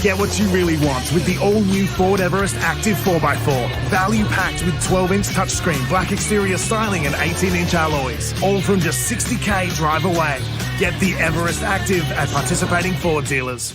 Get what you really want with the all-new Ford Everest Active 4x4. Value packed with 12-inch touchscreen, black exterior styling and 18-inch alloys. All from just $60K drive away. Get the Everest Active at participating Ford dealers.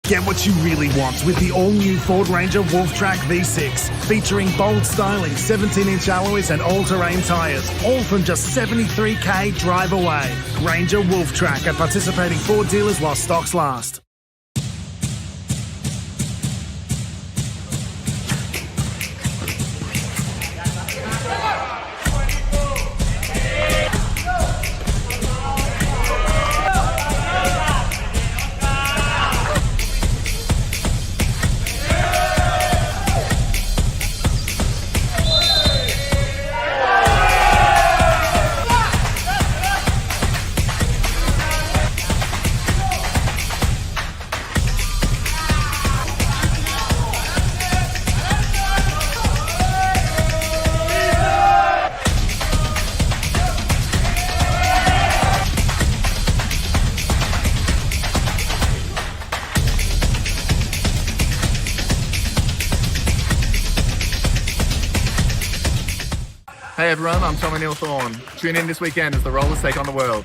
Get what you really want with the all-new Ford Ranger Wolf-Track V6, featuring bold styling, 17-inch alloys and all-terrain tyres, all from just $73K drive away. Ranger Wolf-Track at participating Ford dealers while stocks last. Hey everyone, I'm Tommy Neil Thorne. Tune in this weekend as the Rollers take on the world.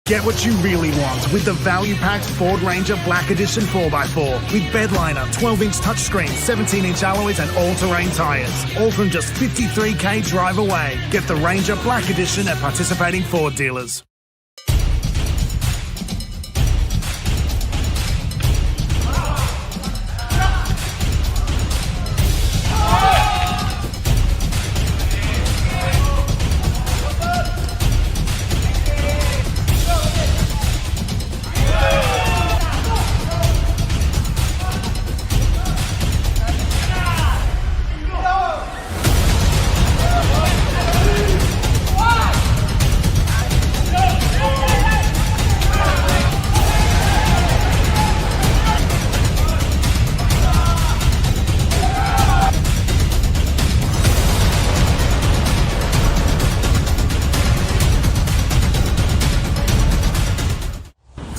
Get what you really want with the value-packed Ford Ranger Black Edition 4x4 with bedliner, 12-inch touchscreen, 17-inch alloys and all-terrain tyres. All from just $53K drive away. Get the Ranger Black Edition at participating Ford dealers.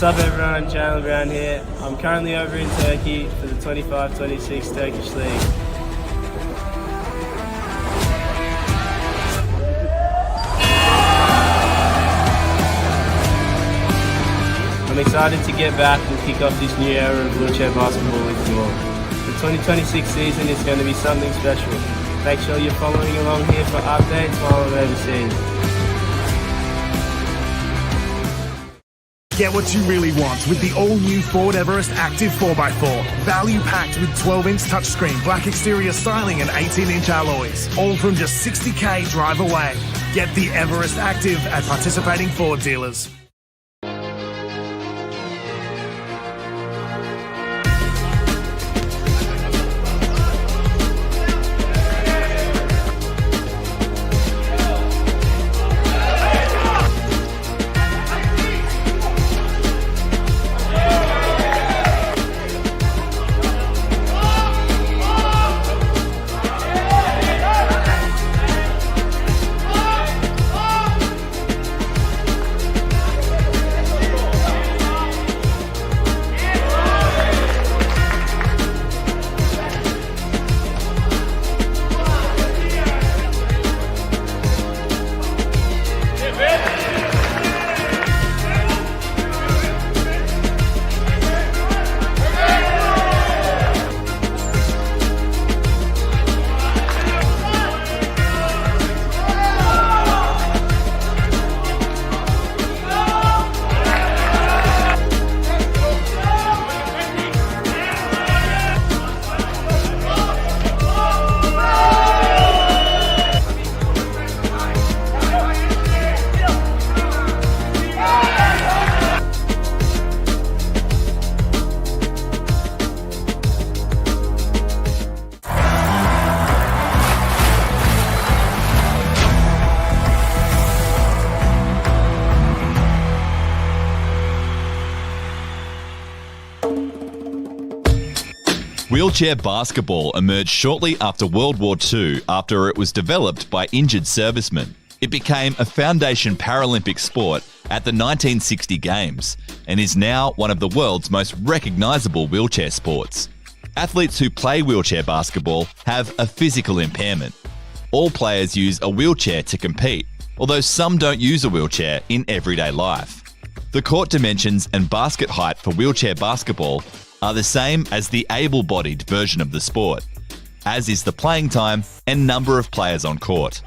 What's up everyone, Jalen Brown here. I'm currently over in Turkey for the 25-26 Turkish League. I'm excited to get back and kick off this new era of wheelchair basketball with you all. The 2026 season is going to be something special. Make sure you're following along here for updates while I'm overseas. Get what you really want with the all-new Ford Everest Active 4x4. Value-packed with 12-inch touchscreen, black exterior styling and 18-inch alloys. All from just $60,000 drive away. Get the Everest Active at participating Ford dealers. Wheelchair basketball emerged shortly after World War II after it was developed by injured servicemen. It became a foundation Paralympic sport at the 1960 Games and is now one of the world's most recognisable wheelchair sports. Athletes who play wheelchair basketball have a physical impairment. All players use a wheelchair to compete, although some don't use a wheelchair in everyday life. The court dimensions and basket height for wheelchair basketball are the same as the able-bodied version of the sport, as is the playing time and number of players on court.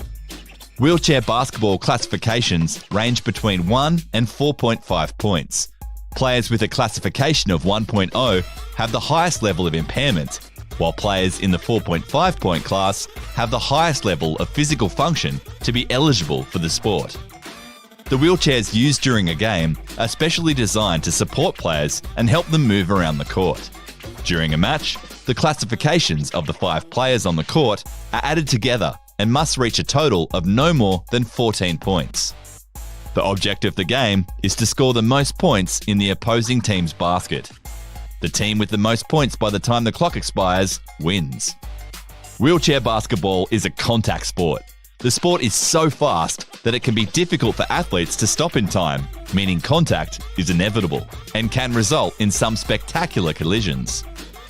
Wheelchair basketball classifications range between 1 and 4.5 points. Players with a classification of 1.0 have the highest level of impairment, while players in the 4.5 point class have the highest level of physical function to be eligible for the sport. The wheelchairs used during a game are specially designed to support players and help them move around the court. During a match, the classifications of the 5 players on the court are added together and must reach a total of no more than 14 points. The object of the game is to score the most points in the opposing team's basket. The team with the most points by the time the clock expires wins. Wheelchair basketball is a contact sport. The sport is so fast that it can be difficult for athletes to stop in time, meaning contact is inevitable and can result in some spectacular collisions.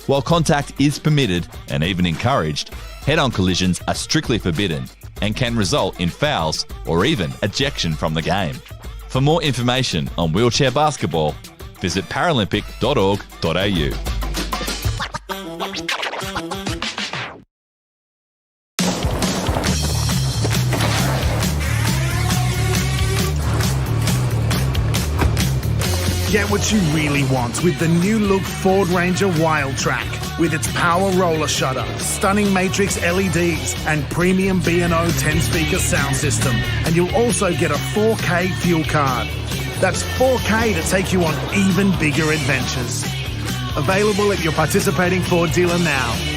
While contact is permitted and even encouraged, head-on collisions are strictly forbidden and can result in fouls or even ejection from the game. For more information on wheelchair basketball, visit paralympic.org.au. Get what you really want with the new look Ford Ranger Wild Track. With its power roller shutter, stunning matrix LEDs, and premium B&O 10-speaker sound system. And you'll also get a 4K fuel card. That's 4K to take you on even bigger adventures. Available at your participating Ford dealer now.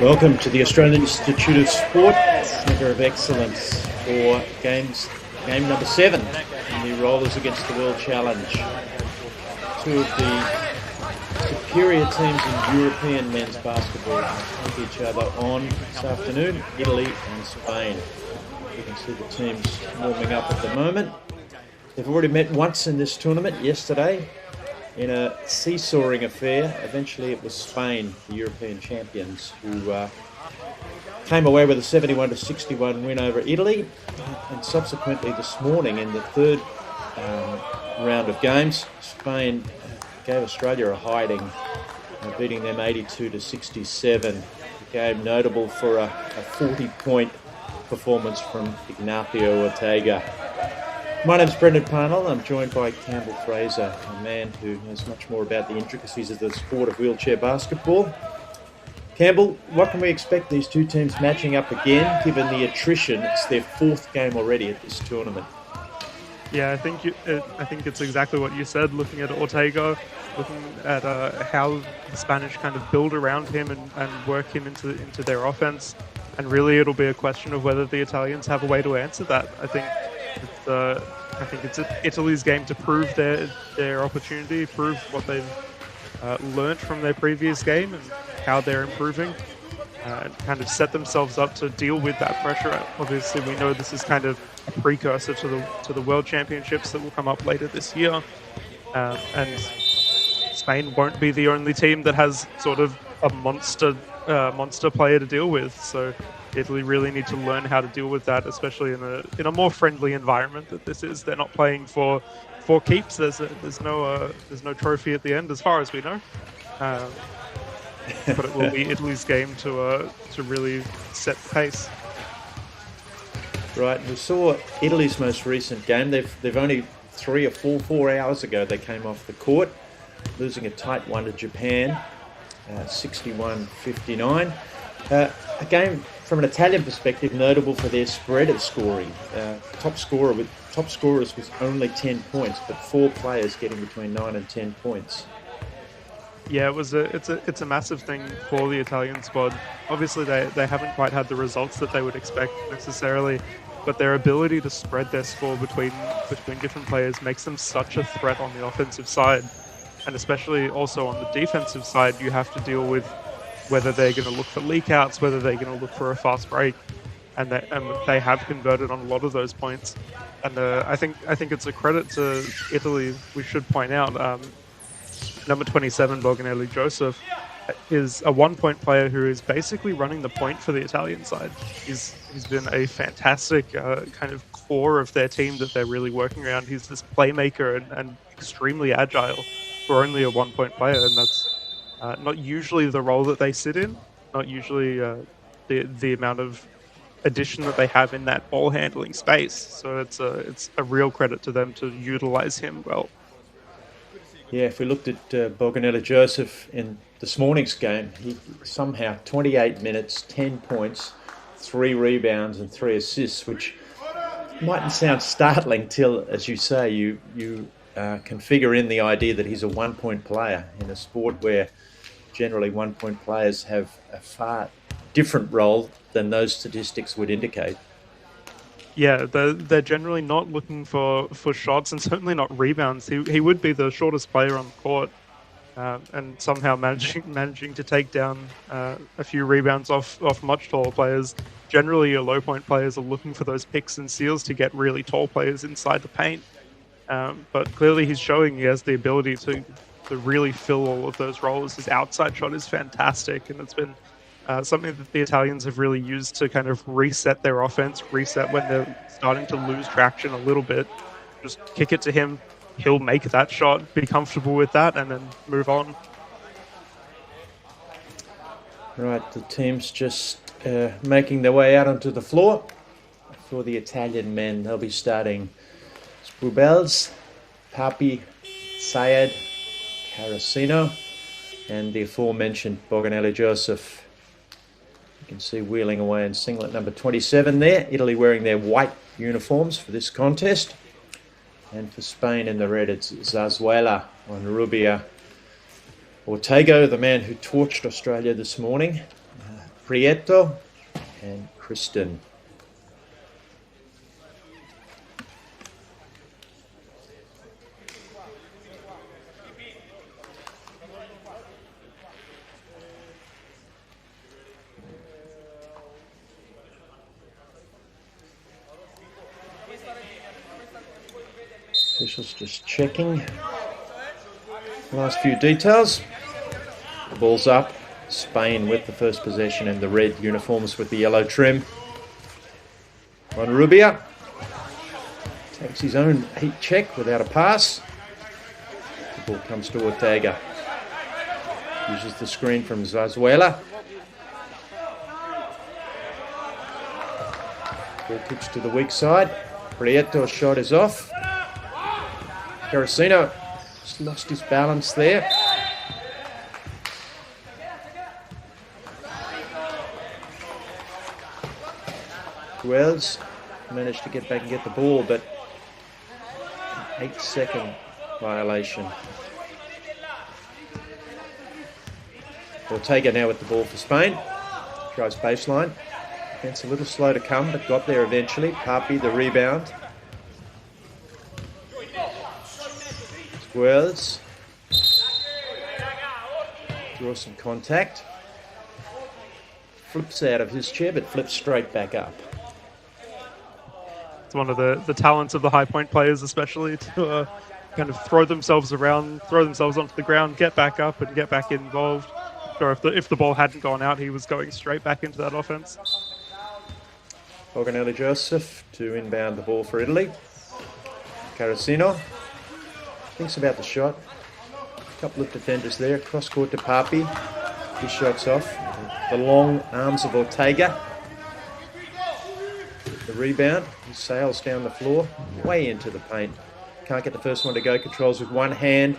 Welcome to the Australian Institute of Sport, Centre of Excellence for game number 7 in the Rollers against the World Challenge. Two of the superior teams in European men's basketball take each other on this afternoon, Italy and Spain. You can see the teams warming up at the moment. They've already met once in this tournament, yesterday, in a seesawing affair. Eventually it was Spain, the European champions, who came away with a 71-61 win over Italy. And subsequently this morning, in the third round of games, Spain gave Australia a hiding, beating them 82-67. A game notable for a 40-point performance from Ignacio Ortega. My name's Brendan Parnell. I'm joined by Campbell Fraser, a man who knows much more about the intricacies of the sport of wheelchair basketball. Campbell, what can we expect these two teams matching up again, given the attrition? It's their 4th game already at this tournament. Yeah, I think it's exactly what you said. Looking at Ortega, looking at how the Spanish kind of build around him and work him into their offense, and really it'll be a question of whether the Italians have a way to answer that. I think it's Italy's game to prove their opportunity, prove what they've learnt from their previous game and how they're improving, and kind of set themselves up to deal with that pressure. Obviously, we know this is kind of a precursor to the World Championships that will come up later this year, and Spain won't be the only team that has sort of a monster player to deal with. So Italy really need to learn how to deal with that, especially in a more friendly environment that this is. They're not playing for keeps. There's no trophy at the end, as far as we know. But it will be Italy's game to really set the pace. Right, we saw Italy's most recent game. They've only 4 hours ago they came off the court, losing a tight one to Japan, 61-59. A game from an Italian perspective notable for their spread of scoring. Top scorers with only 10 points, but 4 players getting between 9 and 10 points. Yeah, it's a massive thing for the Italian squad. Obviously, they haven't quite had the results that they would expect necessarily, but their ability to spread their score between different players makes them such a threat on the offensive side, and especially also on the defensive side. You have to deal with whether they're going to look for leak-outs, whether they're going to look for a fast break, and they have converted on a lot of those points. And I think it's a credit to Italy. We should point out number 27, Boganelli Joseph, is a 1-point player who is basically running the point for the Italian side. He's been a fantastic kind of core of their team that they're really working around. He's this playmaker and extremely agile for only a 1-point player, and that's not usually the role that they sit in, not usually the amount of addition that they have in that ball handling space. So it's a real credit to them to utilize him well. Yeah, if we looked at Boganelli Joseph in this morning's game, he somehow 28 minutes, 10 points, 3 rebounds and 3 assists, which mightn't sound startling till, as you say, you can figure in the idea that he's a 1-point player in a sport where generally 1-point players have a far different role than those statistics would indicate. Yeah, they're generally not looking for shots and certainly not rebounds. He would be the shortest player on the court, and somehow managing to take down a few rebounds off much taller players. Generally, your low point players are looking for those picks and steals to get really tall players inside the paint. But clearly, he's showing he has the ability to really fill all of those roles. His outside shot is fantastic, and it's been something that the Italians have really used to kind of reset their offense, reset when they're starting to lose traction a little bit. Just kick it to him, he'll make that shot, be comfortable with that, and then move on. Right, the team's just making their way out onto the floor. For the Italian men, they'll be starting Sprubels, Papi, Sayed, Carasino, and the aforementioned Boganelli Joseph. You can see wheeling away in singlet number 27 there. Italy wearing their white uniforms for this contest. And for Spain in the red, it's Zarzuela on Rubia. Ortega, the man who torched Australia this morning, Prieto and Kristen. Officials just checking last few details. The ball's up. Spain with the first possession in the red uniforms with the yellow trim. Rubia takes his own heat check without a pass. The ball comes to Ortega. Uses the screen from Zazuela. Ball kicks to the weak side. Prieto's shot is off. Carasino just lost his balance there. Wells managed to get back and get the ball, but an 8-second violation. Ortega now with the ball for Spain. Drives baseline. Defense a little slow to come, but got there eventually. Papi the rebound. Wells draws some contact. Flips out of his chair, but flips straight back up. It's one of the talents of the high point players, especially to kind of throw themselves around, throw themselves onto the ground, get back up and get back involved. Or if the ball hadn't gone out, he was going straight back into that offense. Boganelli Joseph to inbound the ball for Italy. Carasino thinks about the shot. A couple of defenders there. Cross court to Papi. His shot's off. The long arms of Ortega. The rebound. He sails down the floor, way into the paint. Can't get the first one to go. Controls with one hand.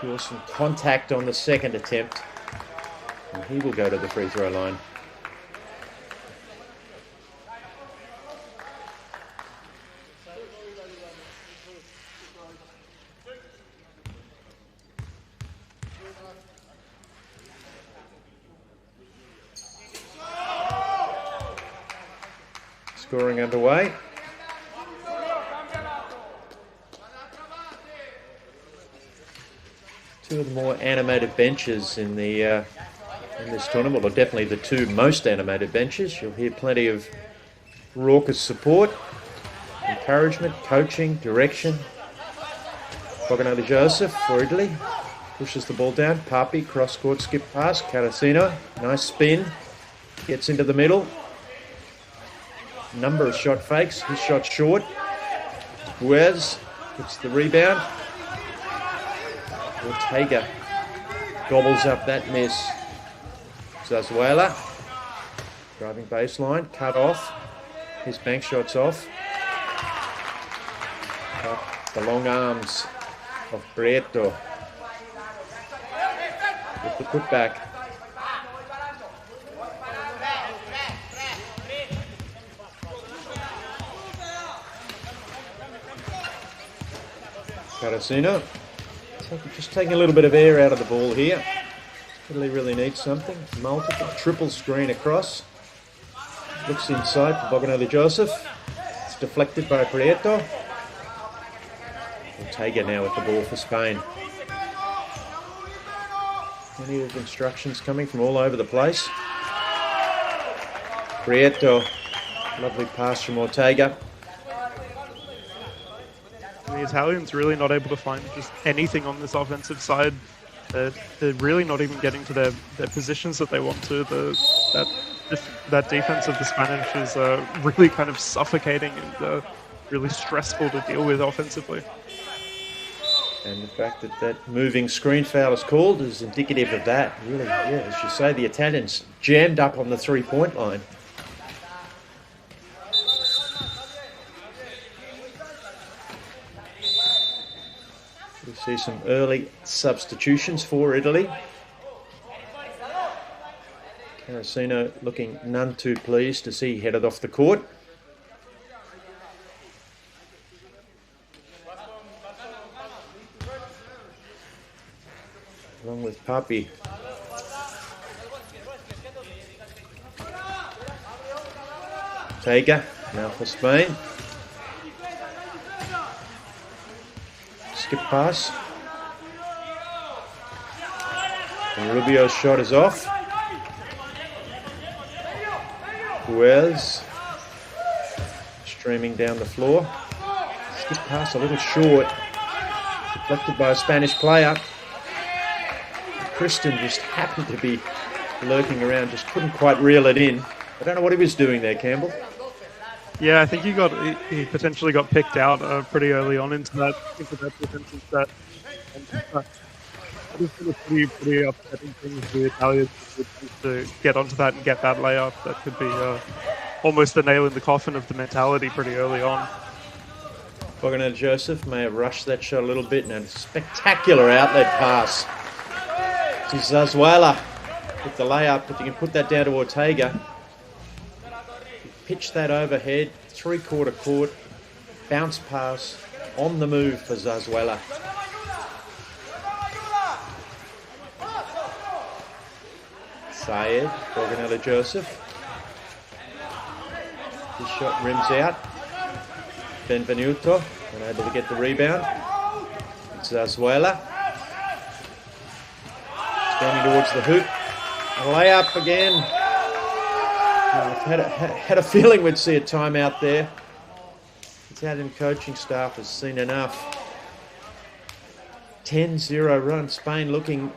Draws some contact on the second attempt. And he will go to the free throw line. Scoring underway. Two of the more animated benches in the in this tournament, or definitely the two most animated benches. You'll hear plenty of raucous support, encouragement, coaching, direction. Boganelli Joseph for Italy pushes the ball down. Papi cross court skip pass. Carasino nice spin, gets into the middle. Number of shot fakes. His shot short. Guez gets the rebound. Ortega gobbles up that miss. Zazuela driving baseline, cut off. His bank shot's off. But the long arms of Prieto with the putback. Carasino just taking a little bit of air out of the ball here. Italy really needs something. Multiple, triple screen across. Looks inside for Boganelli Joseph. It's deflected by Prieto. Ortega now with the ball for Spain. Plenty of instructions coming from all over the place. Prieto, lovely pass from Ortega. The Italians really not able to find just anything on this offensive side. They're really not even getting to their positions that they want to. That defense of the Spanish is really kind of suffocating and really stressful to deal with offensively. And the fact that that moving screen foul is called is indicative of that. Really, yeah, as you say, the Italians jammed up on the three-point line. We see some early substitutions for Italy. Carasino looking none too pleased to see headed off the court. Along with Papi. Ortega now for Spain. Skip pass. And Rubio's shot is off. Wells streaming down the floor. Skip pass a little short. Deflected by a Spanish player. Kristen just happened to be lurking around, just couldn't quite reel it in. I don't know what he was doing there, Campbell. Yeah, I think he potentially got picked out pretty early on into that defensive set. And, it has been a pretty upsetting thing for the Italians to get onto that and get that layup. That could be almost the nail in the coffin of the mentality pretty early on. Bogdanel Joseph may have rushed that shot a little bit, and a spectacular outlet pass to Zazuela with the layup, but you can put that down to Ortega. Pitch that overhead, three-quarter court, bounce pass, on the move for Zazuela. Syed, Bogdanel Joseph. His shot rims out. Benvenuto, unable to get the rebound. Zazuela. Standing towards the hoop. A layup again. I've had a feeling we'd see a timeout there. The Italian coaching staff has seen enough. 10-0 run. Spain looking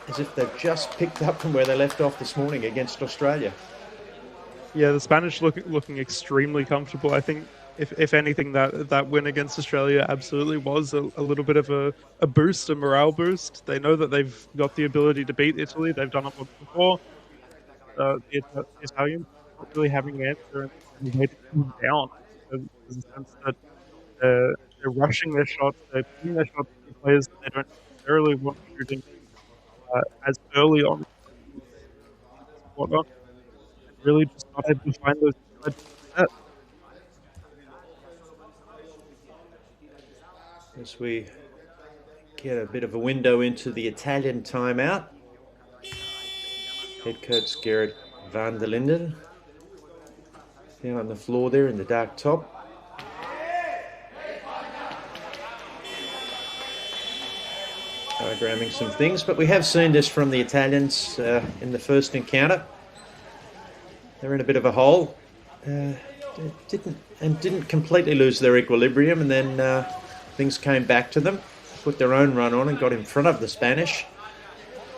as if they've just picked up from where they left off this morning against Australia. Yeah, the Spanish looking extremely comfortable. I think, if anything, that win against Australia absolutely was a little bit of a boost, a morale boost. They know that they've got the ability to beat Italy. They've done it once before. The Italians not really having an answer and they come down. There's a sense that they're rushing their shots, they're putting their shots to players that they don't necessarily want shooting as early on in the quarter. Really just not able to find those net. As we get a bit of a window into the Italian timeout. Head coach Gerrit van der Linden down on the floor there in the dark top. Diagramming some things, but we have seen this from the Italians in the first encounter. They're in a bit of a hole. Didn't completely lose their equilibrium, and then things came back to them. Put their own run on and got in front of the Spanish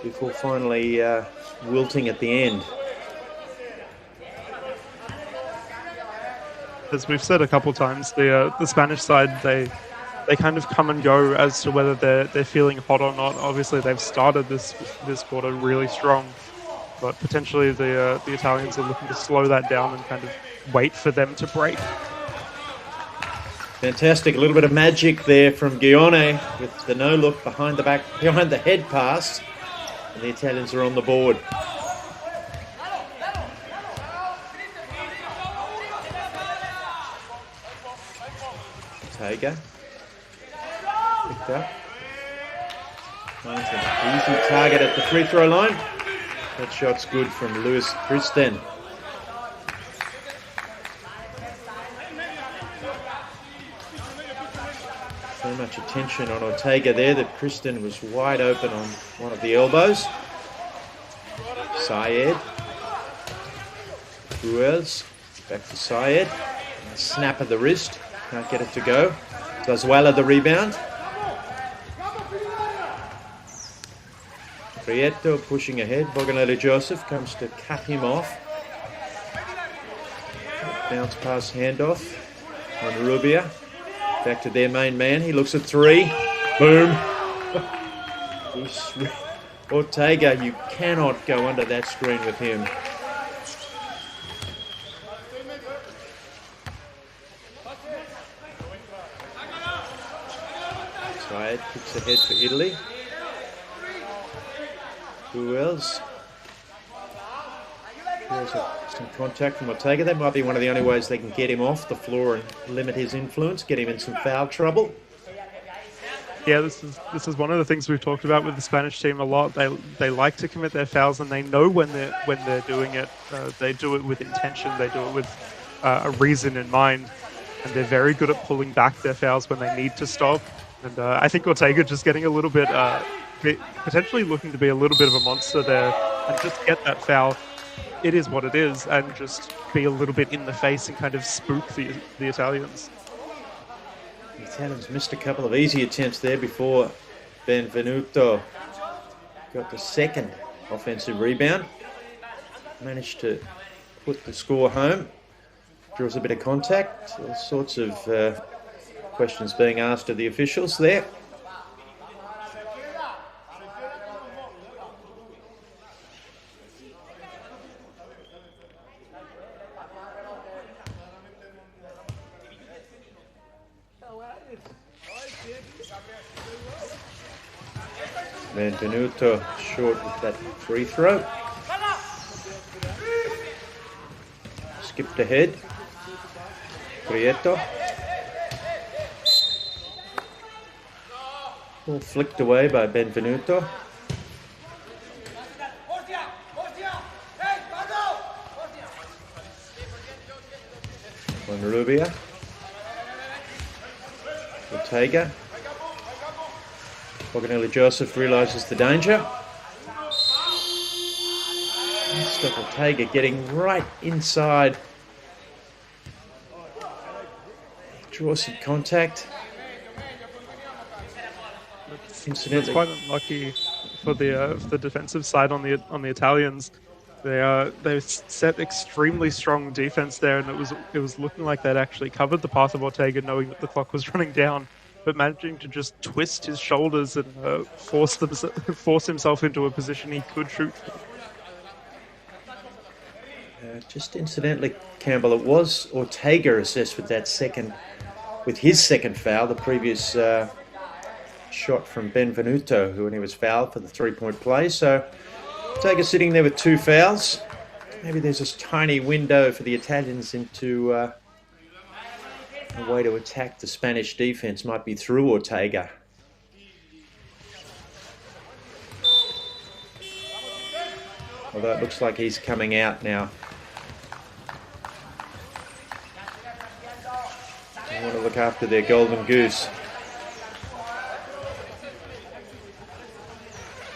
before finally wilting at the end. As we've said a couple times, the Spanish side, they kind of come and go as to whether they're feeling hot or not. Obviously, they've started this quarter really strong, but potentially the Italians are looking to slow that down and kind of wait for them to break. Fantastic, a little bit of magic there from Guione with the no look behind the head pass, and the Italians are on the board. Ortega picked up. Finds an easy target at the free throw line. That shot's good from Luis Kristen. So much attention on Ortega there that Kristen was wide open on one of the elbows. Syed. Ruels. Back to Syed. A snap of the wrist. Can't get it to go. Zazuela the rebound. Prieto pushing ahead. Bogdanel Joseph comes to cut him off. Bounce pass handoff on Rubia. Back to their main man. He looks at three. Boom. Ortega, you cannot go under that screen with him. Syed kicks ahead for Italy. Who else? There's some contact from Ortega. That might be one of the only ways they can get him off the floor and limit his influence, get him in some foul trouble. Yeah, this is one of the things we've talked about with the Spanish team a lot. They like to commit their fouls, and they know when they're doing it. They do it with intention. They do it with a reason in mind, and they're very good at pulling back their fouls when they need to stop. And I think Ortega just getting a little bit, potentially looking to be a little bit of a monster there and just get that foul. It is what it is, and just be a little bit in the face and kind of spook the Italians. The Italians missed a couple of easy attempts there before Benvenuto got the second offensive rebound. Managed to put the score home. Draws a bit of contact. All sorts of questions being asked of the officials there. Benvenuto short with that free throw. Skipped ahead. Prieto. All flicked away by Benvenuto. Rubia. Ortega. Boganelli Joseph realises the danger. Stop Ortega getting right inside. Draw some contact. It's quite unlucky for the defensive side on the Italians. They set extremely strong defense there, and it was looking like they'd actually covered the path of Ortega, knowing that the clock was running down, but managing to just twist his shoulders and force himself into a position he could shoot. Just incidentally, Campbell, it was Ortega assessed with his second foul. The previous shot from Benvenuto, when he was fouled for the three-point play. So Ortega sitting there with two fouls. Maybe there's this tiny window for the Italians into a way to attack the Spanish defense. Might be through Ortega. Although it looks like he's coming out now. They want to look after their golden goose.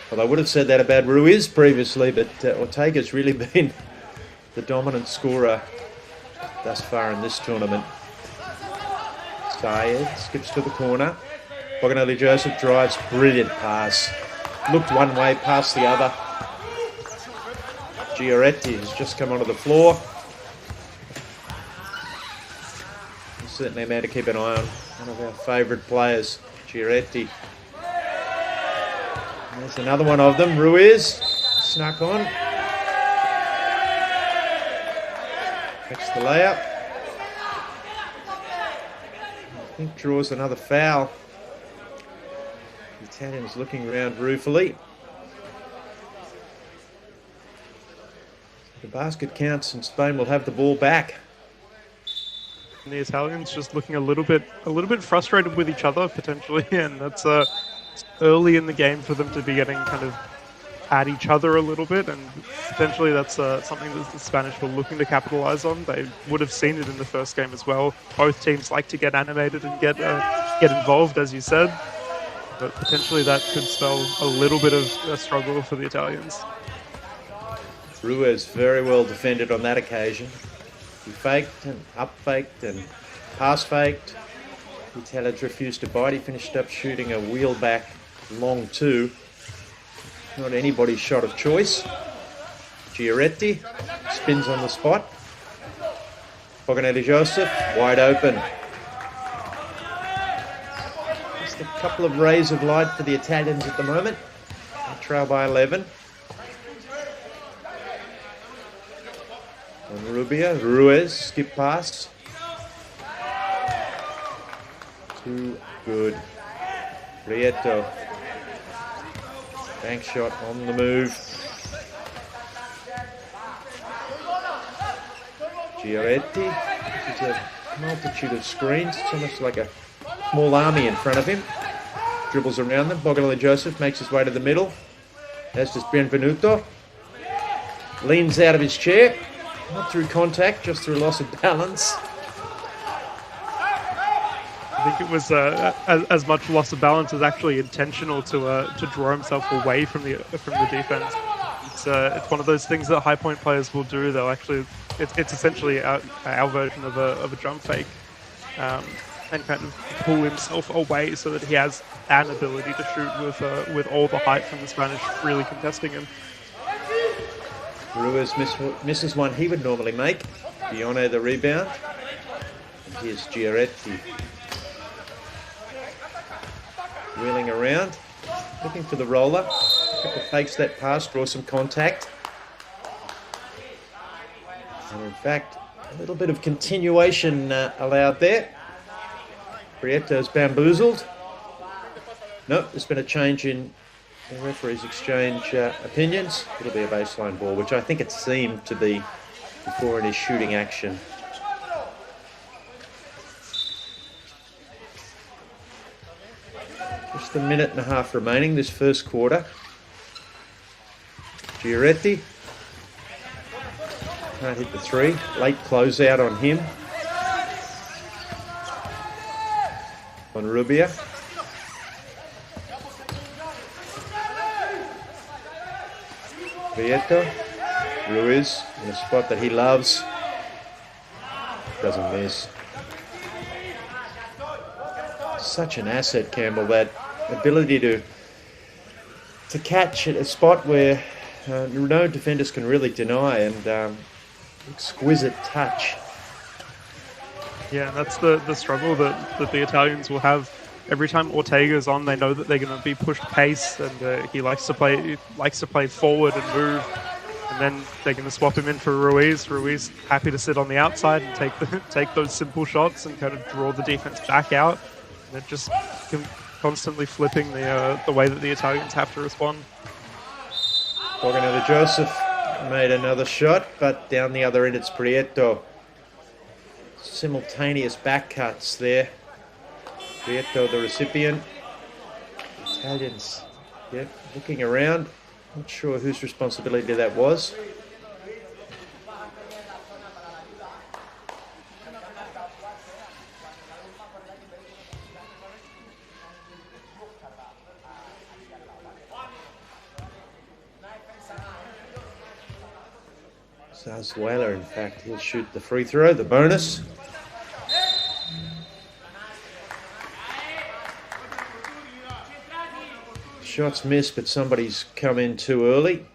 Well, I would have said that about Ruiz previously, but Ortega's really been the dominant scorer thus far in this tournament. Syed skips to the corner. Boganelli Joseph drives, brilliant pass. Looked one way, passed the other. Giorgetti has just come onto the floor. He's certainly a man to keep an eye on. One of our favourite players, Giorgetti. There's another one of them. Ruiz snuck on. Makes the layup. I think draws another foul. The Italians looking around ruefully. The basket counts and Spain will have the ball back. And the Italians just looking a little bit frustrated with each other potentially, and that's early in the game for them to be getting kind of at each other a little bit, and potentially that's something that the Spanish were looking to capitalize on. They would have seen it in the first game as well. Both teams like to get animated and get involved, as you said, but potentially that could spell a little bit of a struggle for the Italians. Ruiz very well defended on that occasion. He faked and up faked and pass faked. The Italians refused to bite. He finished up shooting a wheel back long two. Not anybody's shot of choice. Giorgetti spins on the spot. Boganelli Joseph wide open. Just a couple of rays of light for the Italians at the moment. They trail by 11. And Rubia, Ruiz, skip pass. Too good. Prieto. Bank shot on the move. Giorgetti. There's a multitude of screens. It's almost like a small army in front of him. Dribbles around them. Boganelli Joseph makes his way to the middle. As does Benvenuto. Leans out of his chair. Not through contact, just through loss of balance. I think it was as much loss of balance as actually intentional to draw himself away from the defense. It's one of those things that high point players will do. They'll actually it's essentially our version of a jump fake, and kind of pull himself away so that he has an ability to shoot with all the height from the Spanish really contesting him. Ruiz misses one he would normally make. Bione the rebound. And here's Giaretti. Wheeling around, looking for the roller. Fakes that pass, draws some contact. And in fact, a little bit of continuation allowed there. Prieto's bamboozled. Nope, there's been a change in the referees exchange opinions. It'll be a baseline ball, which I think it seemed to be before in his shooting action. Just a minute and a half remaining this first quarter. Giaretti can't hit the three. Late closeout on him. On Rubia. Prieto. Ruiz in a spot that he loves. Doesn't miss. Such an asset, Campbell, that ability to catch at a spot where no defenders can really deny, and exquisite touch. Yeah, and that's the struggle that the Italians will have. Every time Ortega's on, they know that they're going to be pushed pace, and he likes to play forward and move. And then they're going to swap him in for Ruiz. Ruiz happy to sit on the outside and take those simple shots and kind of draw the defense back out. And it just constantly flipping the way that the Italians have to respond. Bogdanova Joseph made another shot, but down the other end it's Prieto. Simultaneous back cuts there. Prieto the recipient. Italians, looking around. Not sure whose responsibility that was. Zarzuela, in fact, he'll shoot the free throw, the bonus. Shots missed, but somebody's come in too early.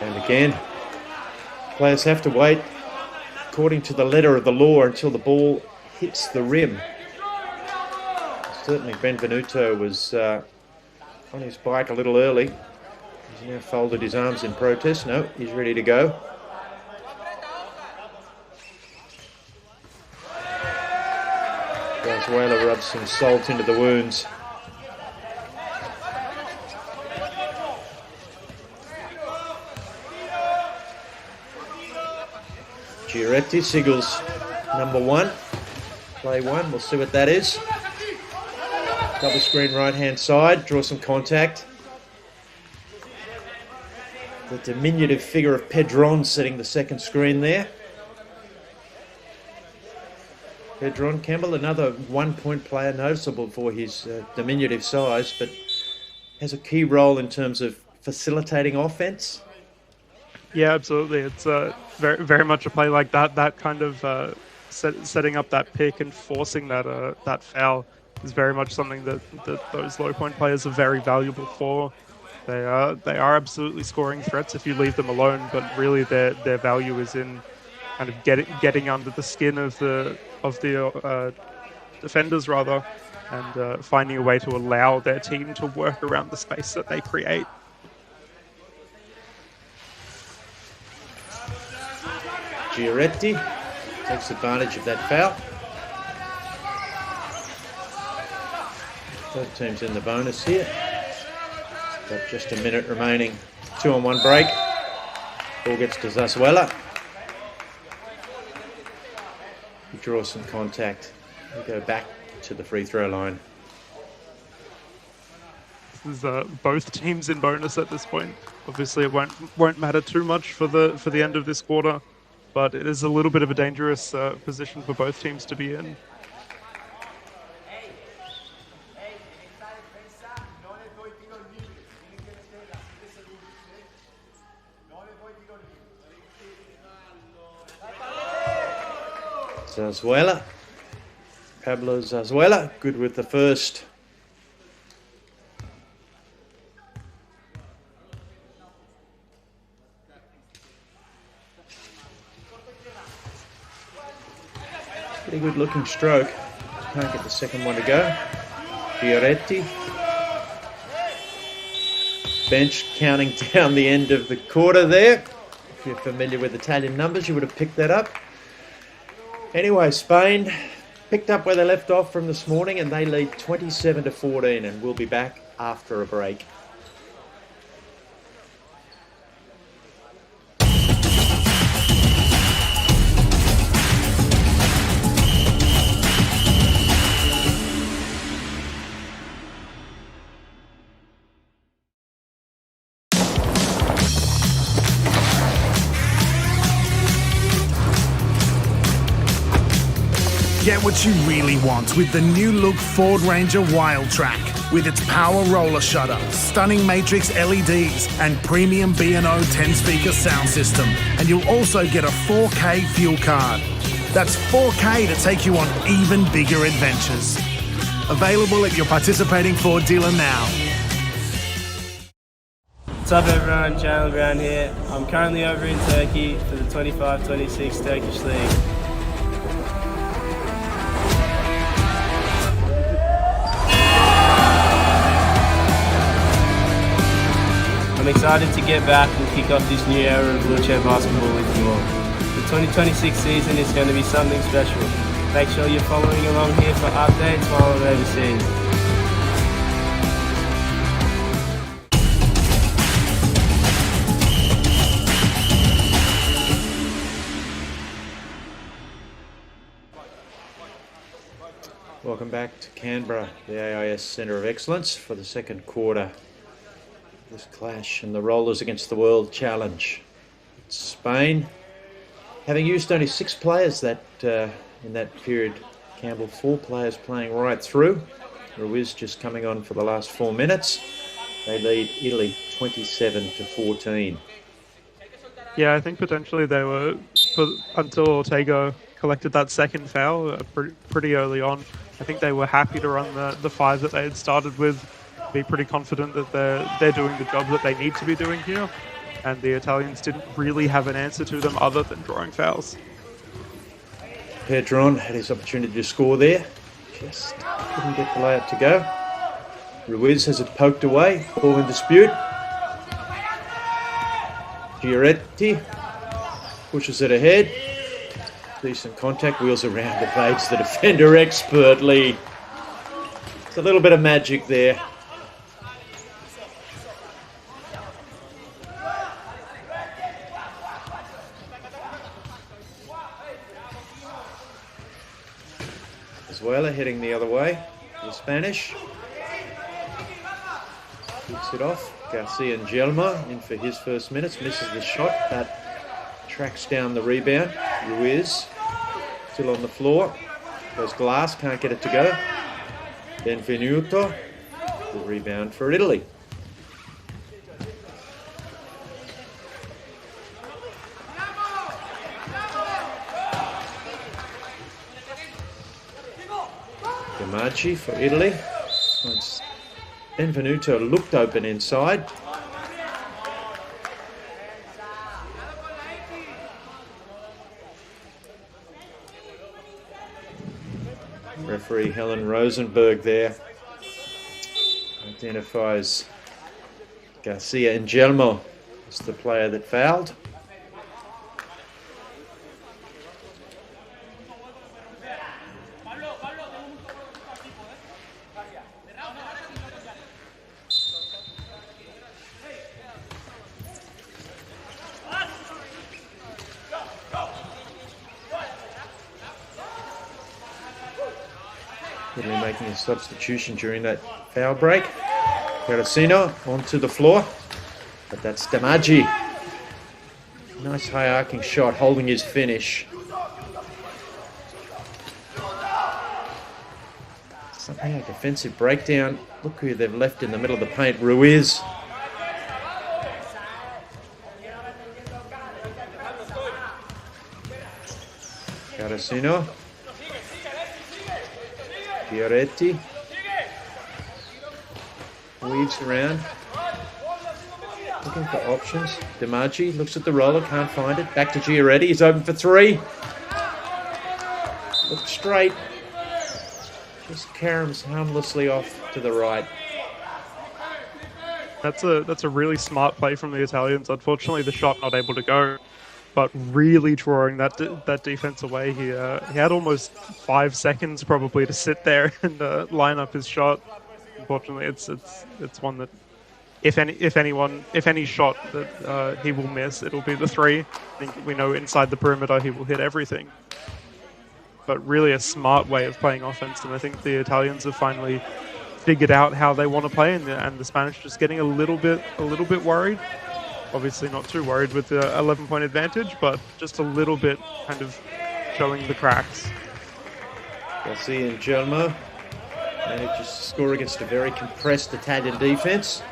And again, players have to wait according to the letter of the law until the ball hits the rim. Certainly Benvenuto was on his bike a little early. He's now folded his arms in protest. No, he's ready to go. Zarzuela rubs some salt into the wounds. Giaretti signals number one. Play one, we'll see what that is. Double screen right hand side, draw some contact. The diminutive figure of Pedron setting the second screen there. Pedron Campbell, another 1 point player, noticeable for his diminutive size, but has a key role in terms of facilitating offense. Yeah, absolutely. It's very, very much a play like that. That kind of setting up that pick and forcing that foul is very much something that those low point players are very valuable for. They are absolutely scoring threats if you leave them alone, but really their value is in kind of getting under the skin of the defenders rather, and finding a way to allow their team to work around the space that they create. Giaretti takes advantage of that foul. Both teams in the bonus here. Got just a minute remaining. 2-on-1 break. Ball gets to Zarzuela. draw some contact. We go back to the free throw line. This is both teams in bonus at this point. Obviously, it won't matter too much for the end of this quarter, but it is a little bit of a dangerous position for both teams to be in. Zazuela. Pablo Zazuela, good with the first. Pretty good looking stroke. Can't get the second one to go. Fioretti. Bench counting down the end of the quarter there. If you're familiar with Italian numbers, you would have picked that up. Anyway, Spain picked up where they left off from this morning, and they lead 27-14, and we'll be back after a break. Get what you really want with the new look Ford Ranger Wild Track. With its power roller shutter, stunning matrix LEDs, and premium B&O 10-speaker sound system. And you'll also get a 4K fuel card. That's 4K to take you on even bigger adventures. Available at your participating Ford dealer now. What's up everyone, Channel Brown here. I'm currently over in Turkey for the 25-26 Turkish League. I'm excited to get back and kick off this new era of wheelchair basketball with you all. The 2026 season is going to be something special. Make sure you're following along here for updates while I'm overseas. Welcome back to Canberra, the AIS Centre of Excellence for the second quarter. This clash in the Rollers against the World Challenge. It's Spain, having used only 6 players in that period. Campbell 4 players playing right through. Ruiz just coming on for the last 4 minutes. They lead Italy 27-14. Yeah, I think potentially they were, until Ortega collected that second foul pretty early on, I think they were happy to run the 5 that they had started with, be pretty confident that they're doing the job that they need to be doing here, and the Italians didn't really have an answer to them other than drawing fouls. Pedron had his opportunity to score there, just couldn't get the layup to go. Ruiz has it poked away, ball in dispute. Fioretti pushes it ahead. Decent contact, wheels around, evades the defender expertly. It's a little bit of magic there. Zazuela heading the other way. The Spanish kicks it off. Garcia and Gelma in for his first minutes. Misses the shot, but tracks down the rebound. Ruiz still on the floor. Goes Glass, can't get it to go. Benvenuto, the rebound for Italy. Gamachi for Italy. Once Benvenuto looked open inside. Referee Helen Rosenberg there identifies Garcia and Gelmo as the player that fouled. Italy making a substitution during that foul break. Carasino onto the floor, but that's Damaggi. Nice high arcing shot, holding his finish. Somehow a defensive breakdown. Look who they've left in the middle of the paint, Ruiz. Carasino. Fioretti. Weaves around. Looking for options. Damaggi looks at the roller, can't find it. Back to Fioretti, he's open for three. Look straight. Just caroms harmlessly off to the right. That's a really smart play from the Italians. Unfortunately, the shot not able to go, but really drawing that defense away. He had almost 5 seconds probably to sit there and line up his shot. Unfortunately, it's one that if any shot that he will miss, it'll be the three. I think we know inside the perimeter he will hit everything. But really a smart way of playing offense, and I think the Italians have finally figured out how they want to play, and the Spanish just getting a little bit worried. Obviously not too worried with the 11-point advantage, but just a little bit kind of showing the cracks. Garcia and Gelmo manages to score against a very compressed Italian defense.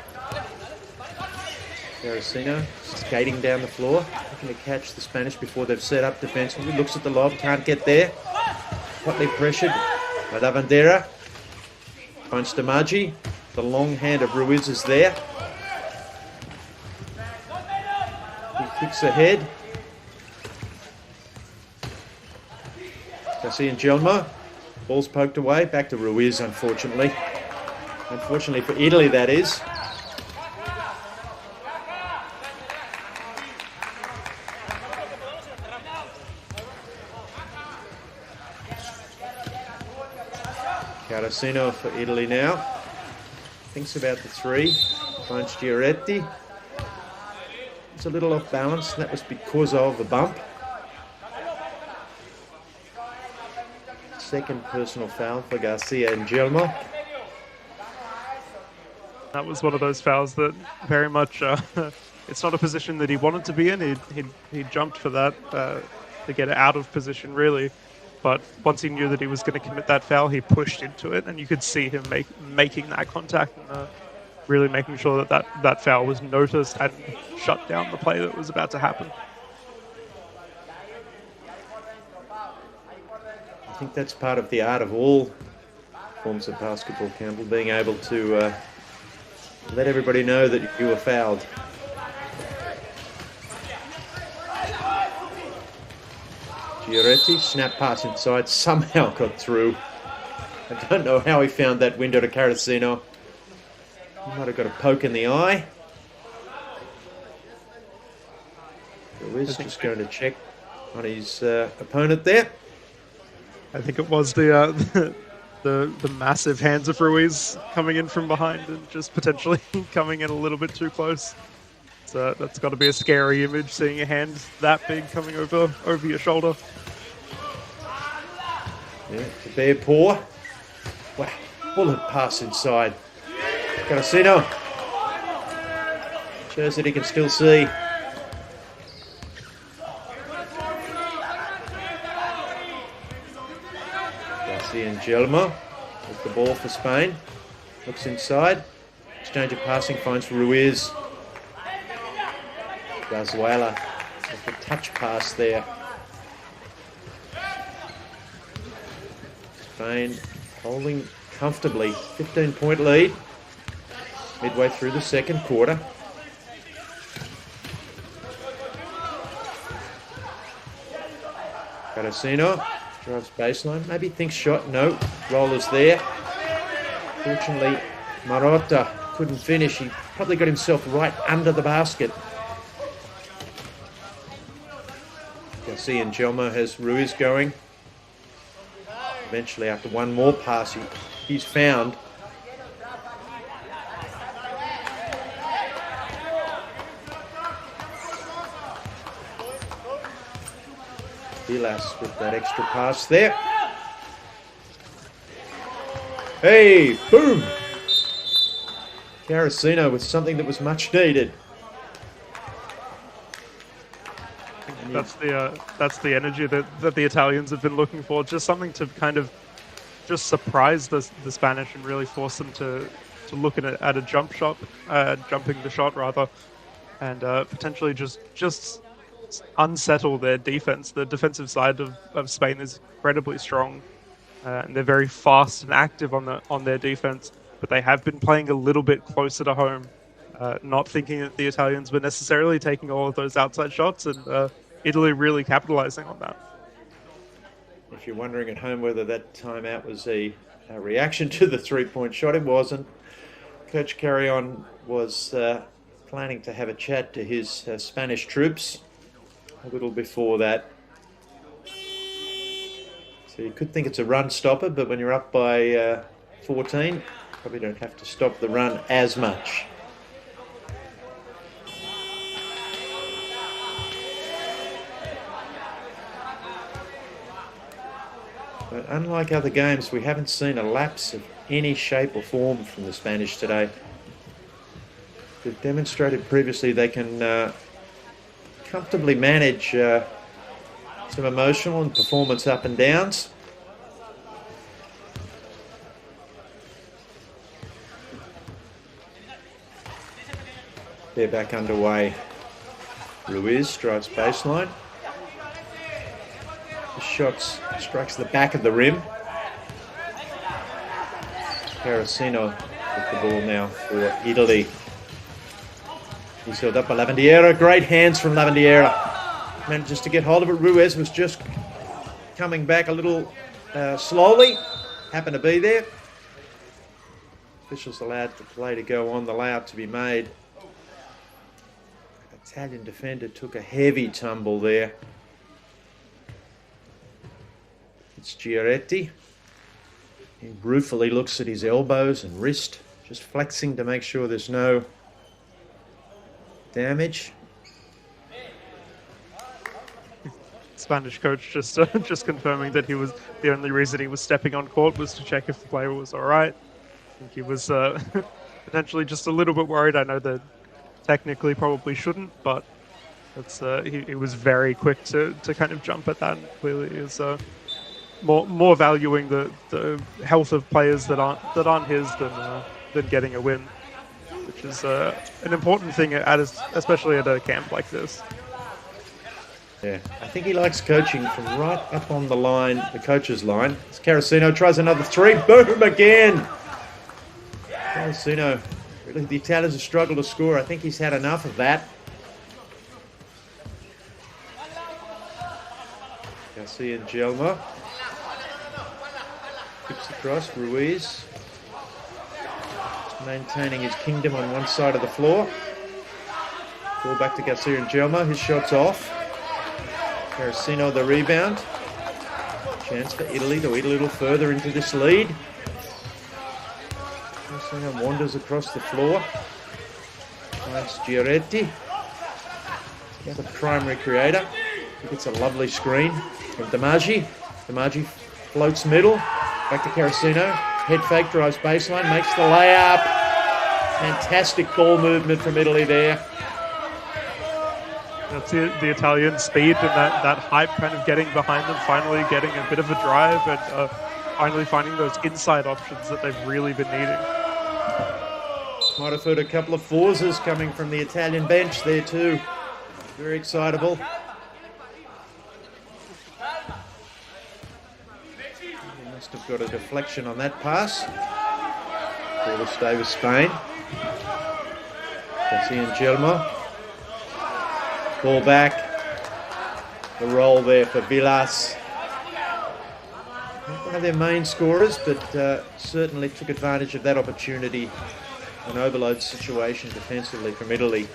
Carasino skating down the floor, looking to catch the Spanish before they've set up defensively. Looks at the lob, can't get there. Hotly pressured by Lavandera. Finds Damaggi. The long hand of Ruiz is there. He kicks ahead. Garcia and Gelmo. Ball's poked away. Back to Ruiz, unfortunately. Unfortunately for Italy, that is. Carasino for Italy now. Thinks about the three. Finds Fioretti. It's a little off balance. That was because of the bump. Second personal foul for Garcia and Gelmo. That was one of those fouls that very much, it's not a position that he wanted to be in. He jumped for that to get out of position, really. But once he knew that he was going to commit that foul, he pushed into it, and you could see him making that contact and really making sure that foul was noticed and shut down the play that was about to happen. I think that's part of the art of all forms of basketball, Campbell, being able to let everybody know that you were fouled. Fioretti, snap pass inside, somehow got through. I don't know how he found that window to Carasino. He might have got a poke in the eye. Ruiz just going to check on his opponent there. I think it was the massive hands of Ruiz coming in from behind and just potentially coming in a little bit too close. So that's got to be a scary image, seeing a hand that big coming over your shoulder. Yeah, it's a bare paw. Wow, bullet pass inside. Carasino shows that he can still see. Garcia and Gelmo with the ball for Spain. Looks inside. Exchange of passing, finds Ruiz. Gazuela with the touch pass there. Spain holding comfortably. 15-point lead. Midway through the second quarter. Carasino drives baseline. Maybe thinks shot. No. Roller's there. Fortunately, Marotta couldn't finish. He probably got himself right under the basket. Garcia and Gelmo has Ruiz going. Eventually, after one more pass, he's found. Vilas with that extra pass there. Hey, boom! Carasino with something that was much needed. That's the energy that the Italians have been looking for. Just something to kind of just surprise the Spanish and really force them to look at a jumping the shot rather, and potentially just unsettle their defense. The defensive side of Spain is incredibly strong, and they're very fast and active on their defense. But they have been playing a little bit closer to home, not thinking that the Italians were necessarily taking all of those outside shots, and Italy really capitalizing on that. If you're wondering at home whether that timeout was a reaction to the three-point shot, it wasn't. Coach Carrion was planning to have a chat to his Spanish troops a little before that. So you could think it's a run stopper, but when you're up by 14, probably don't have to stop the run as much. But unlike other games, we haven't seen a lapse of any shape or form from the Spanish today. They've demonstrated previously they can comfortably manage some emotional and performance up and downs. They're back underway. Ruiz drives baseline. The shot strikes the back of the rim. Carasino with the ball now for Italy. He's held up by Lavandiera. Great hands from Lavandiera. Manages to get hold of it. Ruiz was just coming back a little slowly. Happened to be there. Officials allowed the play to go on, the layout to be made. Italian defender took a heavy tumble there. It's Giaretti. He ruefully looks at his elbows and wrist, just flexing to make sure there's no damage. Spanish coach just confirming that he was the only reason he was stepping on court was to check if the player was all right. I think he was potentially just a little bit worried. I know that technically probably shouldn't, but it's he was very quick to kind of jump at that. And clearly is more valuing the health of players that aren't his than getting a win, which is an important thing especially at a camp like this. Yeah, I think he likes coaching from right up on the line, the coach's line. As Carasino tries another three, boom again. Carasino, really the Italians have struggled to score. I think he's had enough of that. Garcia and Gelmo. Kicks across, Ruiz. Maintaining his kingdom on one side of the floor. Ball back to Garcia and Gelmo, his shot's off. Carasino the rebound. Chance for Italy to eat a little further into this lead. Carasino wanders across the floor. Finds Giaretti. The other primary creator. He gets a lovely screen from Damaggi. Damaggi floats middle. Back to Carasino. Head fake, drives baseline, makes the layup. Fantastic ball movement from Italy there. That's the Italian speed and that hype kind of getting behind them, finally getting a bit of a drive and finally finding those inside options that they've really been needing. Might have heard a couple of fours coming from the Italian bench there too. Very excitable. He must have got a deflection on that pass. Ball to stay with Spain. Garcia and Gelmo. Ball back. The roll there for Vilas. Not one of their main scorers, but certainly took advantage of that opportunity. An overload situation defensively from Italy.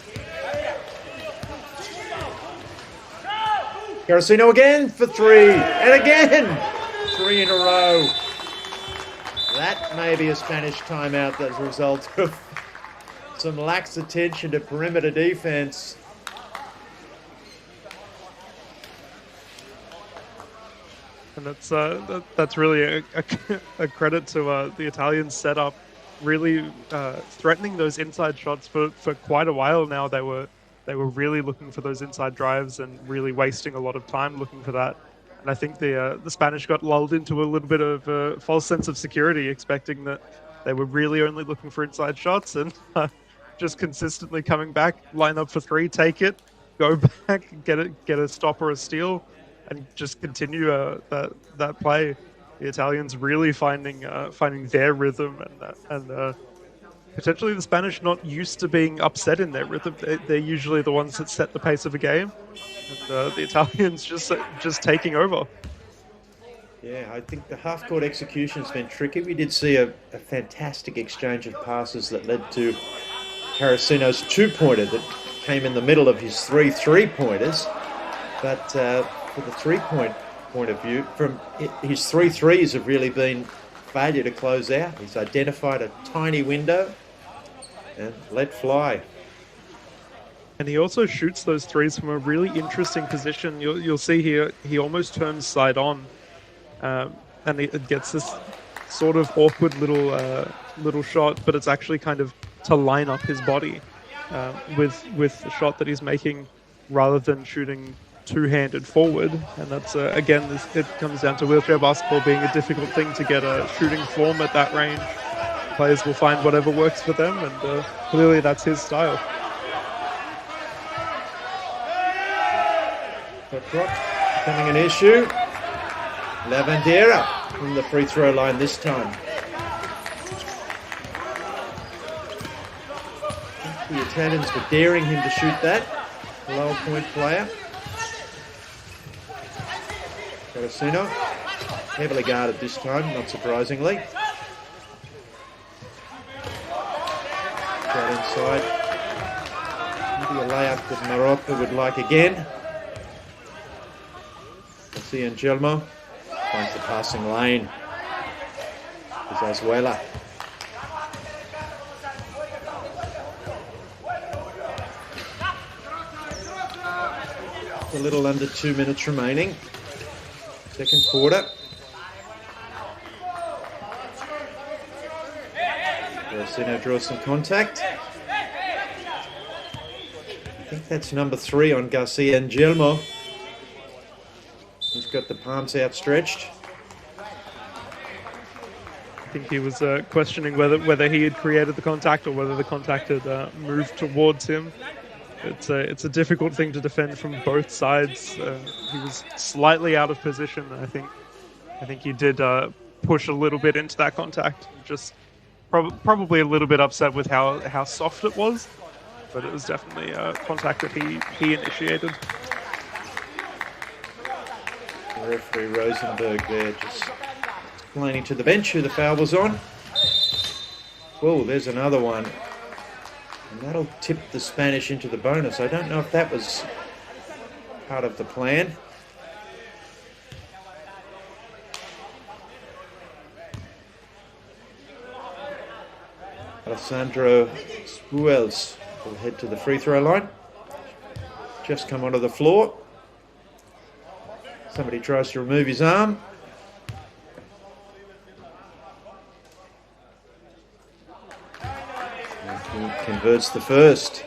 Carasino again for three. And again! 3 in a row. That may be a Spanish timeout as a result of some lax attention to perimeter defense. And that's really a credit to the Italians setup, really threatening those inside shots for quite a while now. They were really looking for those inside drives and really wasting a lot of time looking for that. And I think the Spanish got lulled into a little bit of a false sense of security, expecting that they were really only looking for inside shots, and just consistently coming back, line up for three, take it, go back, get a stop or a steal, and just continue that play. The Italians really finding their rhythm, and potentially the Spanish not used to being upset in their rhythm. They're usually the ones that set the pace of a game, and the Italians just taking over. Yeah, I think the half-court execution's been tricky. We did see a fantastic exchange of passes that led to Carasino's two-pointer that came in the middle of his three three-pointers. But for the three-point point of view, from his 3 threes have really been failure to close out. He's identified a tiny window and let fly. And he also shoots those threes from a really interesting position. You'll see here he almost turns side on, and it gets this sort of awkward little shot, but it's actually kind of to line up his body with the shot that he's making, rather than shooting two-handed forward. And that's again, it comes down to wheelchair basketball being a difficult thing to get a shooting form at that range. Players will find whatever works for them, and clearly that's his style. The clock becoming an issue. Lavandera from the free throw line this time. The Italians were daring him to shoot that. Lower point player. Carasino, heavily guarded this time, not surprisingly. Got inside. Maybe a layup that Marocco would like again. Angelmo finds the passing lane. Is Azuela. A little under 2 minutes remaining. Second quarter. Rosino draws some contact. I think that's number 3 on Garcia Angelmo. He's got the palms outstretched. I think he was questioning whether he had created the contact or whether the contact had moved towards him. It's a difficult thing to defend from both sides. He was slightly out of position. I think he did push a little bit into that contact. Just probably a little bit upset with how soft it was, but it was definitely a contact that he initiated. Referee Rosenberg there just explaining to the bench who the foul was on. Oh, there's another one. And that'll tip the Spanish into the bonus. I don't know if that was part of the plan. Alessandro Spuels will head to the free throw line. Just come onto the floor. Somebody tries to remove his arm. And he converts the first.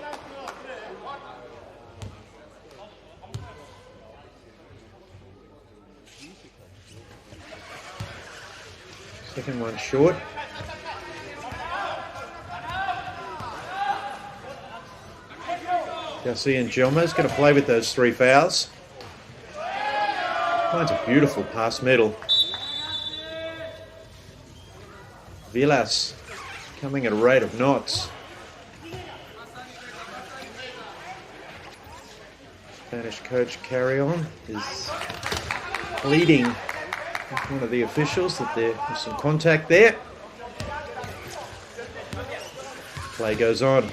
Second one short. Garcia Angelmo's going to play with those 3 fouls. Finds a beautiful pass middle. Vilas coming at a rate of knots. Spanish coach Carrion is pleading with one of the officials that there was some contact there. Play goes on.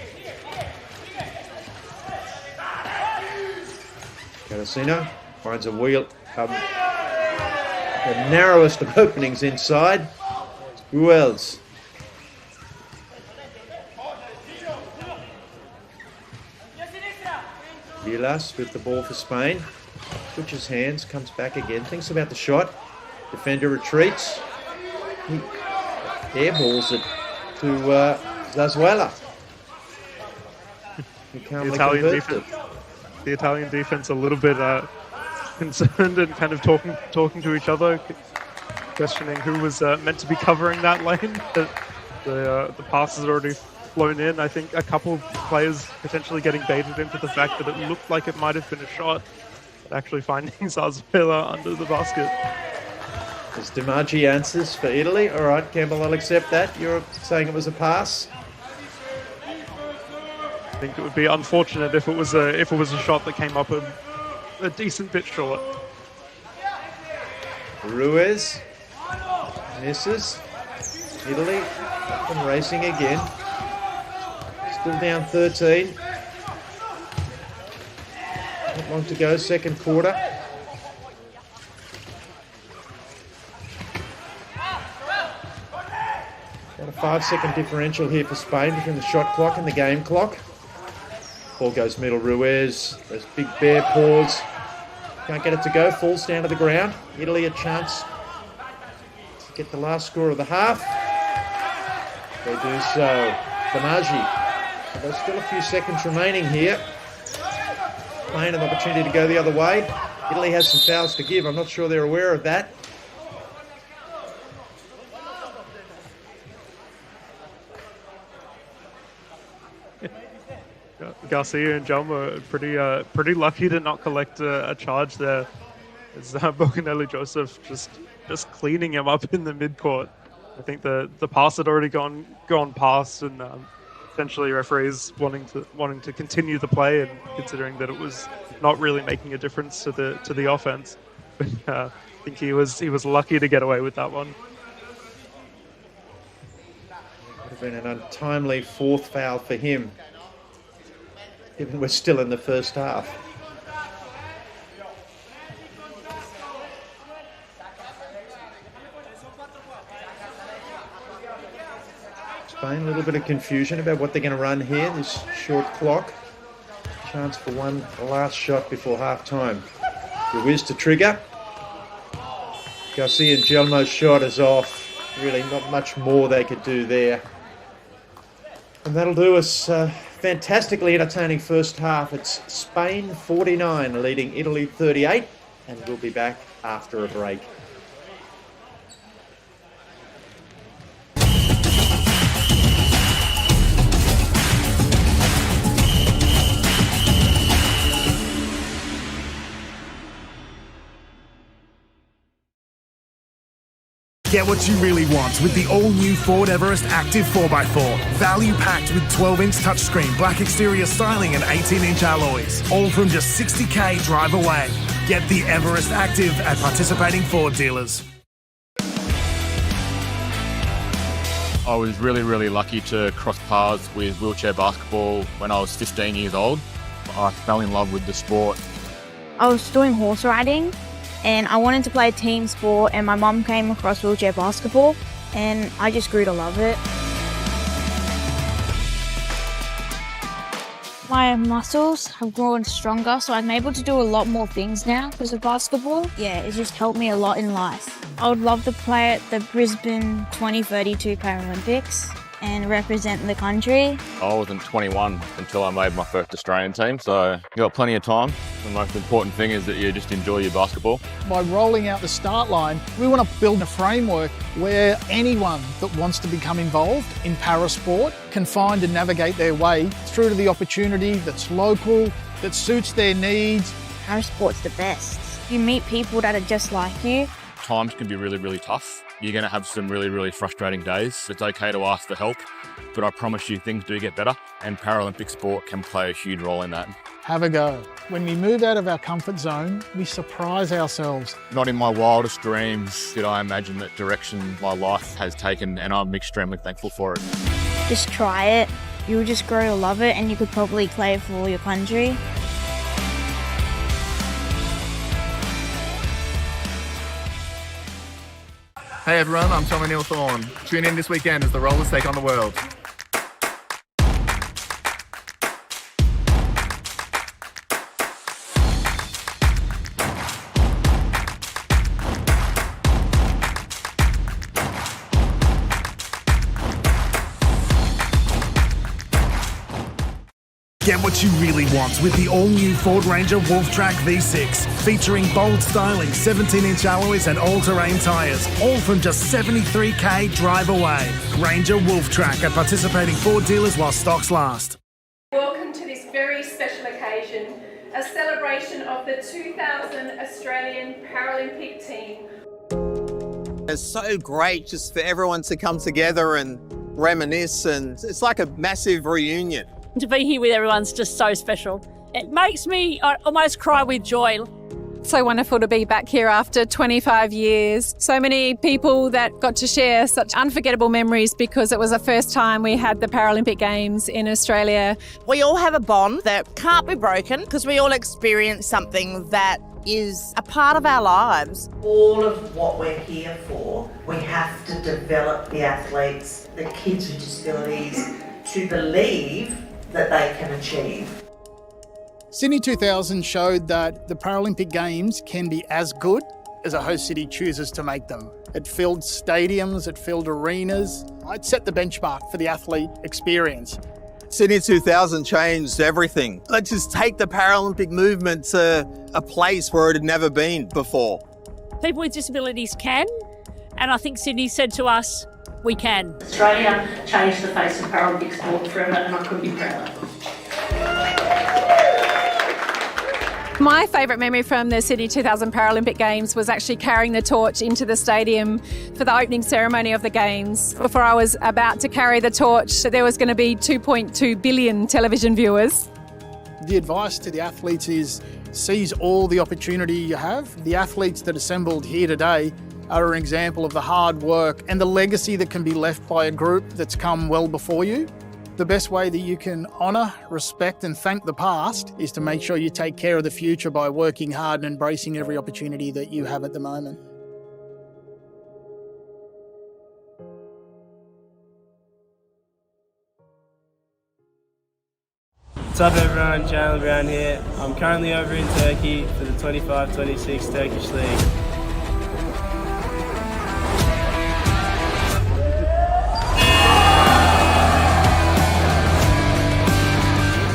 Carasino finds a wheel. The narrowest of openings inside. Who else? Vilas with the ball for Spain. Switches hands, comes back again, thinks about the shot. Defender retreats. He airballs it to Zazuela. The Italian defense a little bit concerned and kind of talking to each other, questioning who was meant to be covering that lane. The pass has already flown in. I think a couple of players potentially getting baited into the fact that it looked like it might have been a shot, but actually finding Zazuela under the basket. As DiMaggi answers for Italy. All right, Campbell, I'll accept that. You're saying it was a pass? I think it would be unfortunate if it was a shot that came up a decent bit short. Ruiz misses. Italy up and racing again. Still down 13. Not long to go, second quarter. Got a 5-second differential here for Spain between the shot clock and the game clock. Ball goes middle, Ruiz. Those big bare paws. Can't get it to go, falls down to the ground. Italy a chance to get the last score of the half. They do so. DiMaggi. There's still a few seconds remaining here. Spain an opportunity to go the other way. Italy has some fouls to give. I'm not sure they're aware of that. Garcia and Jalma are pretty lucky to not collect a charge there. It's Bocanelli Joseph just cleaning him up in the midcourt. I think the pass had already gone past, and essentially referees wanting to continue the play and considering that it was not really making a difference to the offense. But I think he was lucky to get away with that one. Would have been an untimely fourth foul for him, given we're still in the first half. Spain, a little bit of confusion about what they're going to run here, this short clock. Chance for one last shot before half-time. Ruiz to trigger. Garcia and Gelmo's shot is off. Really not much more they could do there. And that'll do us fantastically entertaining first half. It's Spain 49 leading Italy 38, and we'll be back after a break. Get what you really want with the all-new Ford Everest Active 4x4. Value packed with 12-inch touchscreen, black exterior styling and 18-inch alloys. All from just $60,000 drive away. Get the Everest Active at participating Ford dealers. I was really lucky to cross paths with wheelchair basketball when I was 15 years old. I fell in love with the sport. I was doing horse riding and I wanted to play a team sport, and my mum came across wheelchair basketball and I just grew to love it. My muscles have grown stronger, so I'm able to do a lot more things now because of basketball. Yeah, it's just helped me a lot in life. I would love to play at the Brisbane 2032 Paralympics and represent the country. I wasn't 21 until I made my first Australian team, so you got plenty of time. The most important thing is that you just enjoy your basketball. By rolling out the start line, we want to build a framework where anyone that wants to become involved in parasport can find and navigate their way through to the opportunity that's local, that suits their needs. Parasport's the best. You meet people that are just like you. Times can be really tough. You're going to have some really frustrating days. It's okay to ask for help, but I promise you things do get better, and Paralympic sport can play a huge role in that. Have a go. When we move out of our comfort zone, we surprise ourselves. Not in my wildest dreams did I imagine that direction my life has taken, and I'm extremely thankful for it. Just try it. You'll just grow to love it, and you could probably play for your country. Hey everyone, I'm Tommy Neil Thorne. Tune in this weekend as the rollers take on the world. Get what you really want with the all-new Ford Ranger Wolf Track V6, featuring bold styling, 17-inch alloys and all-terrain tyres, all from just 73k drive away. Ranger Wolf Track at participating Ford dealers while stocks last. Welcome to this very special occasion, a celebration of the 2000 Australian Paralympic team. It's so great just for everyone to come together and reminisce, and it's like a massive reunion. To be here with everyone's just so special. It makes me almost cry with joy. So wonderful to be back here after 25 years. So many people that got to share such unforgettable memories because it was the first time we had the Paralympic Games in Australia. We all have a bond that can't be broken because we all experience something that is a part of our lives. All of what we're here for, we have to develop the athletes, the kids with disabilities, to believe that they can achieve. Sydney 2000 showed that the Paralympic Games can be as good as a host city chooses to make them. It filled stadiums, it filled arenas. It set the benchmark for the athlete experience. Sydney 2000 changed everything. Let's just take the Paralympic movement to a place where it had never been before. People with disabilities can, and I think Sydney said to us, we can. Australia changed the face of Paralympic sport forever, and I couldn't be prouder. My favourite memory from the Sydney 2000 Paralympic Games was actually carrying the torch into the stadium for the opening ceremony of the Games. Before I was about to carry the torch, there was going to be 2.2 billion television viewers. The advice to the athletes is seize all the opportunity you have. The athletes that assembled here today are an example of the hard work and the legacy that can be left by a group that's come well before you. The best way that you can honour, respect and thank the past is to make sure you take care of the future by working hard and embracing every opportunity that you have at the moment. What's up everyone, Jalen Brown here. I'm currently over in Turkey for the 25-26 Turkish League.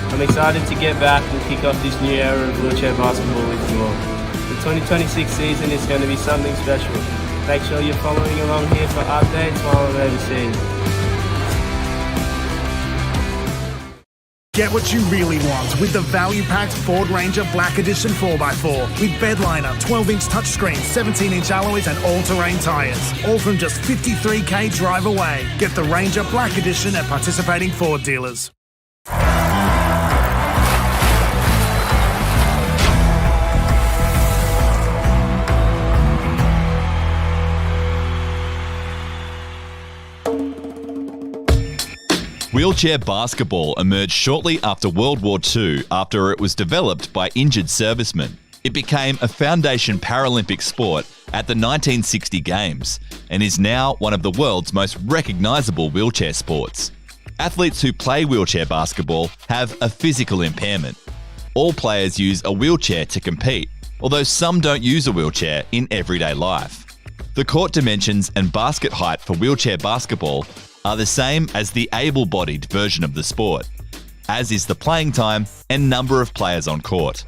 I'm excited to get back and kick off this new era of wheelchair basketball with you all. The 2026 season is going to be something special. Make sure you're following along here for updates while I'm overseas. Get what you really want with the value-packed Ford Ranger Black Edition 4x4 with bedliner, 12-inch touchscreen, 17-inch alloys and all-terrain tyres. All from just 53k drive away. Get the Ranger Black Edition at participating Ford dealers. Wheelchair basketball emerged shortly after World War II after it was developed by injured servicemen. It became a foundation Paralympic sport at the 1960 Games and is now one of the world's most recognisable wheelchair sports. Athletes who play wheelchair basketball have a physical impairment. All players use a wheelchair to compete, although some don't use a wheelchair in everyday life. The court dimensions and basket height for wheelchair basketball are the same as the able-bodied version of the sport, as is the playing time and number of players on court.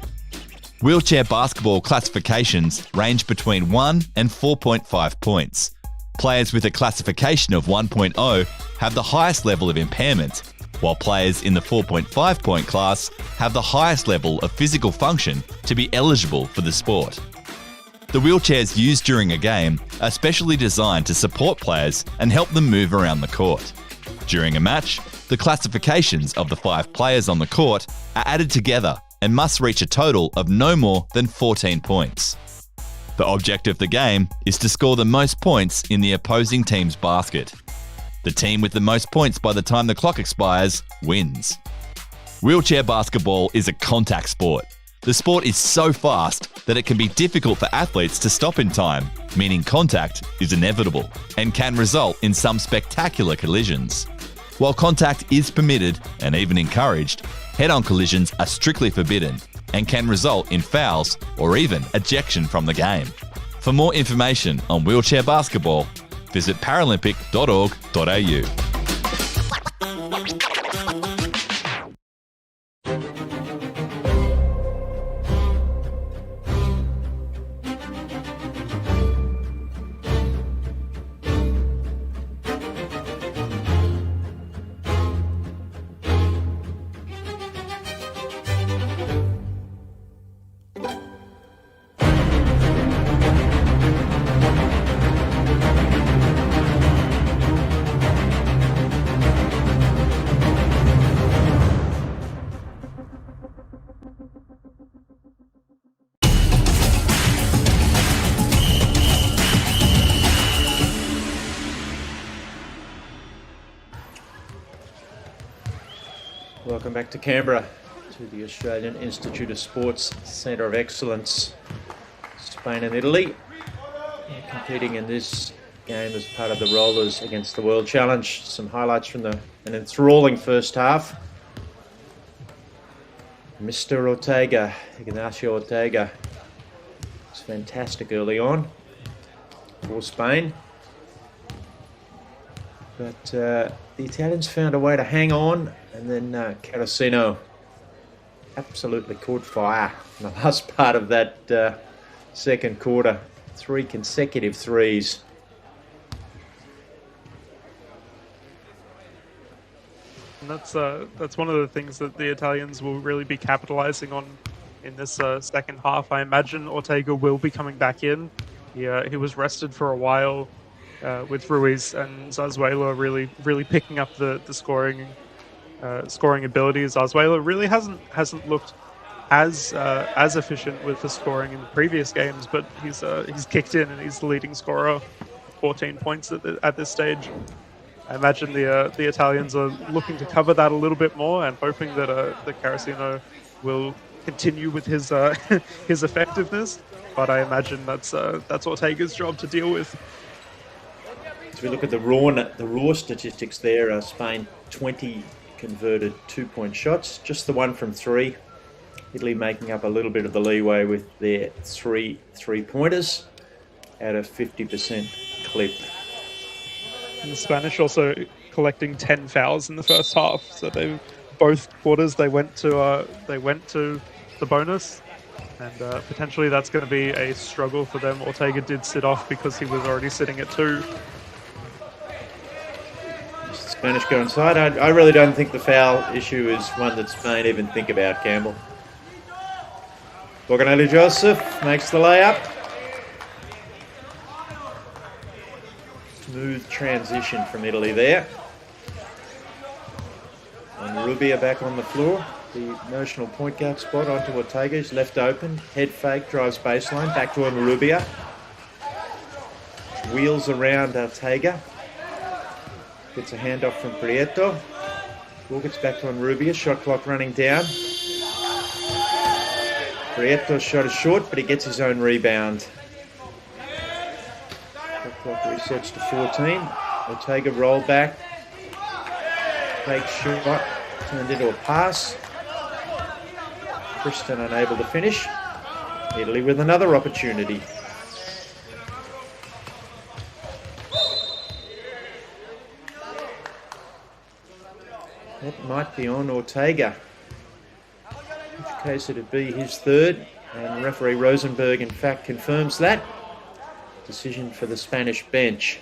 Wheelchair basketball classifications range between 1 and 4.5 points. Players with a classification of 1.0 have the highest level of impairment, while players in the 4.5 point class have the highest level of physical function to be eligible for the sport. The wheelchairs used during a game are specially designed to support players and help them move around the court. During a match, the classifications of the 5 players on the court are added together and must reach a total of no more than 14 points. The object of the game is to score the most points in the opposing team's basket. The team with the most points by the time the clock expires wins. Wheelchair basketball is a contact sport. The sport is so fast that it can be difficult for athletes to stop in time, meaning contact is inevitable and can result in some spectacular collisions. While contact is permitted and even encouraged, head-on collisions are strictly forbidden and can result in fouls or even ejection from the game. For more information on wheelchair basketball, visit paralympic.org.au. Welcome back to Canberra, to the Australian Institute of Sports Centre of Excellence. Spain and Italy competing in this game as part of the Rollers against the World Challenge. Some highlights from an enthralling first half. Mr. Ortega, Ignacio Ortega, was fantastic early on for Spain. But the Italians found a way to hang on, and then Carosino absolutely caught fire in the last part of that second quarter. 3 consecutive threes. And that's one of the things that the Italians will really be capitalizing on in this second half. I imagine Ortega will be coming back in. He was rested for a while with Ruiz and Zarzuela really picking up the scoring abilities. Zarzuela really hasn't looked as efficient with the scoring in the previous games, but he's kicked in and he's the leading scorer, 14 points at this stage. I imagine the Italians are looking to cover that a little bit more and hoping that the Carosino will continue with his his effectiveness. But I imagine that's Ortega's job to deal with. As we look at the raw statistics there, Spain 20 converted 2-point shots, just the one from 3. Italy making up a little bit of the leeway with their 3 3-pointers at a 50% clip. And the Spanish also collecting 10 fouls in the first half. So both quarters they went to the bonus, and potentially that's going to be a struggle for them. Ortega did sit off because he was already sitting at 2. Spanish go inside. I really don't think the foul issue is one that Spain even think about, Campbell. Boganelli Joseph makes the layup. Smooth transition from Italy there. And Rubia back on the floor. The notional point guard spot onto Ortega. He's left open. Head fake, drives baseline. Back to Rubia. Wheels around Ortega. Gets a handoff from Prieto. Ball gets back to Rubia. Shot clock running down. Prieto's shot is short, but he gets his own rebound. Shot clock resets to 14. Ortega roll back. Fake shot turned into a pass. Kristen unable to finish. Italy with another opportunity. That might be on Ortega. In which case it'd be his third, and referee Rosenberg in fact confirms that. Decision for the Spanish bench.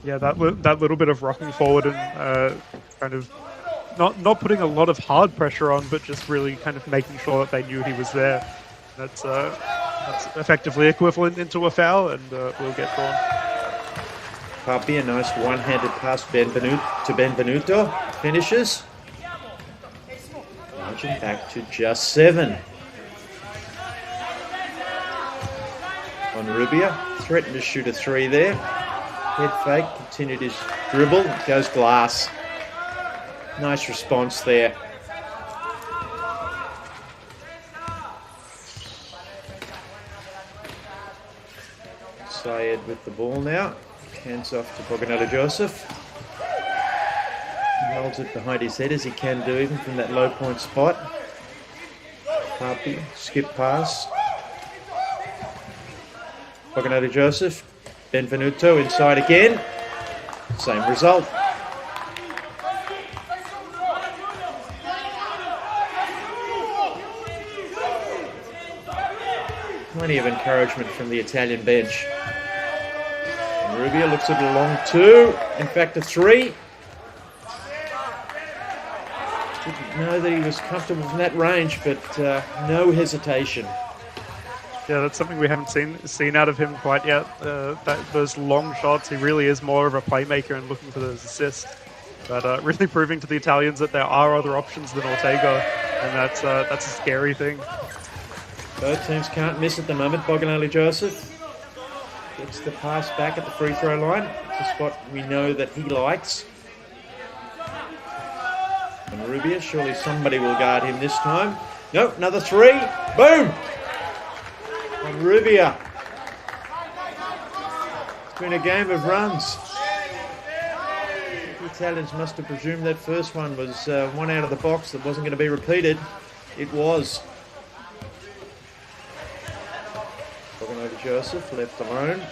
Yeah, that little bit of rocking forward and kind of not putting a lot of hard pressure on, but just really kind of making sure that they knew he was there. That's effectively equivalent into a foul, and will get drawn. Papi, a nice one-handed pass to Benvenuto. Finishes. Margin back to just 7. On Rubia, threatened to shoot a 3 there. Head fake, continued his dribble, goes glass. Nice response there. Syed with the ball now. Hands off to Boganelli Joseph. He holds it behind his head as he can do even from that low point spot. Papi, skip pass. Boganelli Joseph. Benvenuto inside again. Same result. Plenty of encouragement from the Italian bench. And Rubia looks at a long 2, in fact a 3. Didn't know that he was comfortable from that range, but no hesitation. Yeah, that's something we haven't seen out of him quite yet. Those long shots, he really is more of a playmaker and looking for those assists. But really proving to the Italians that there are other options than Ortega, and that's a scary thing. Both teams can't miss at the moment. Boganelli Joseph gets the pass back at the free throw line. It's a spot we know that he likes. And Rubia, surely somebody will guard him this time. Nope, another three. Boom! On Rubia. It's been a game of runs. The Italians must have presumed that first one was one out of the box that wasn't going to be repeated. It was. Looking over Joseph, left alone.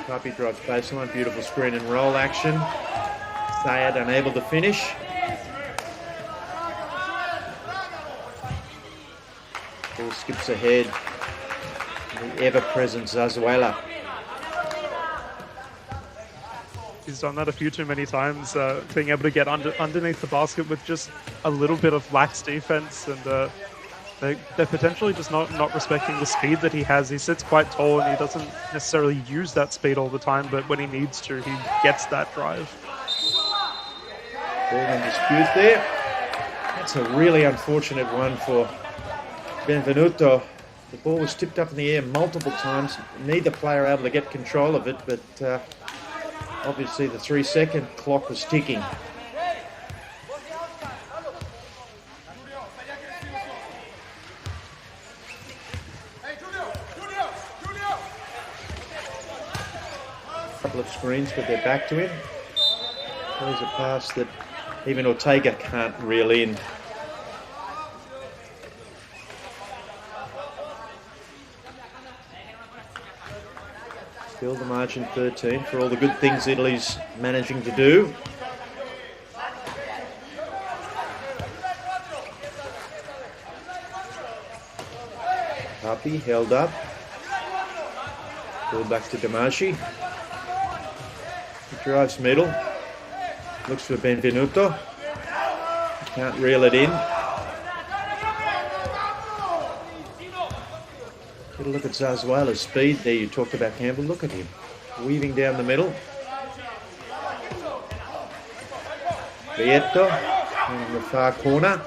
Puppy drives baseline, beautiful screen and roll action. Sayed unable to finish. Ball skips ahead. The ever-present Zazuela. He's done that a few too many times, being able to get underneath the basket with just a little bit of lax defense, and they're potentially just not respecting the speed that he has. He sits quite tall and he doesn't necessarily use that speed all the time, but when he needs to, he gets that drive. Ball in dispute there. That's a really unfortunate one for Benvenuto. The ball was tipped up in the air multiple times. Neither player able to get control of it, but obviously the 3-second clock was ticking. Couple of screens, but they're back to him. There's a pass that even Ortega can't reel in. Still the margin 13 for all the good things Italy's managing to do. Papi held up. Ball back to Damashi. He drives middle. Looks for Benvenuto. Can't reel it in. Get a look at Zazuela's speed there. You talked about Campbell. Look at him. Weaving down the middle. Prieto in the far corner.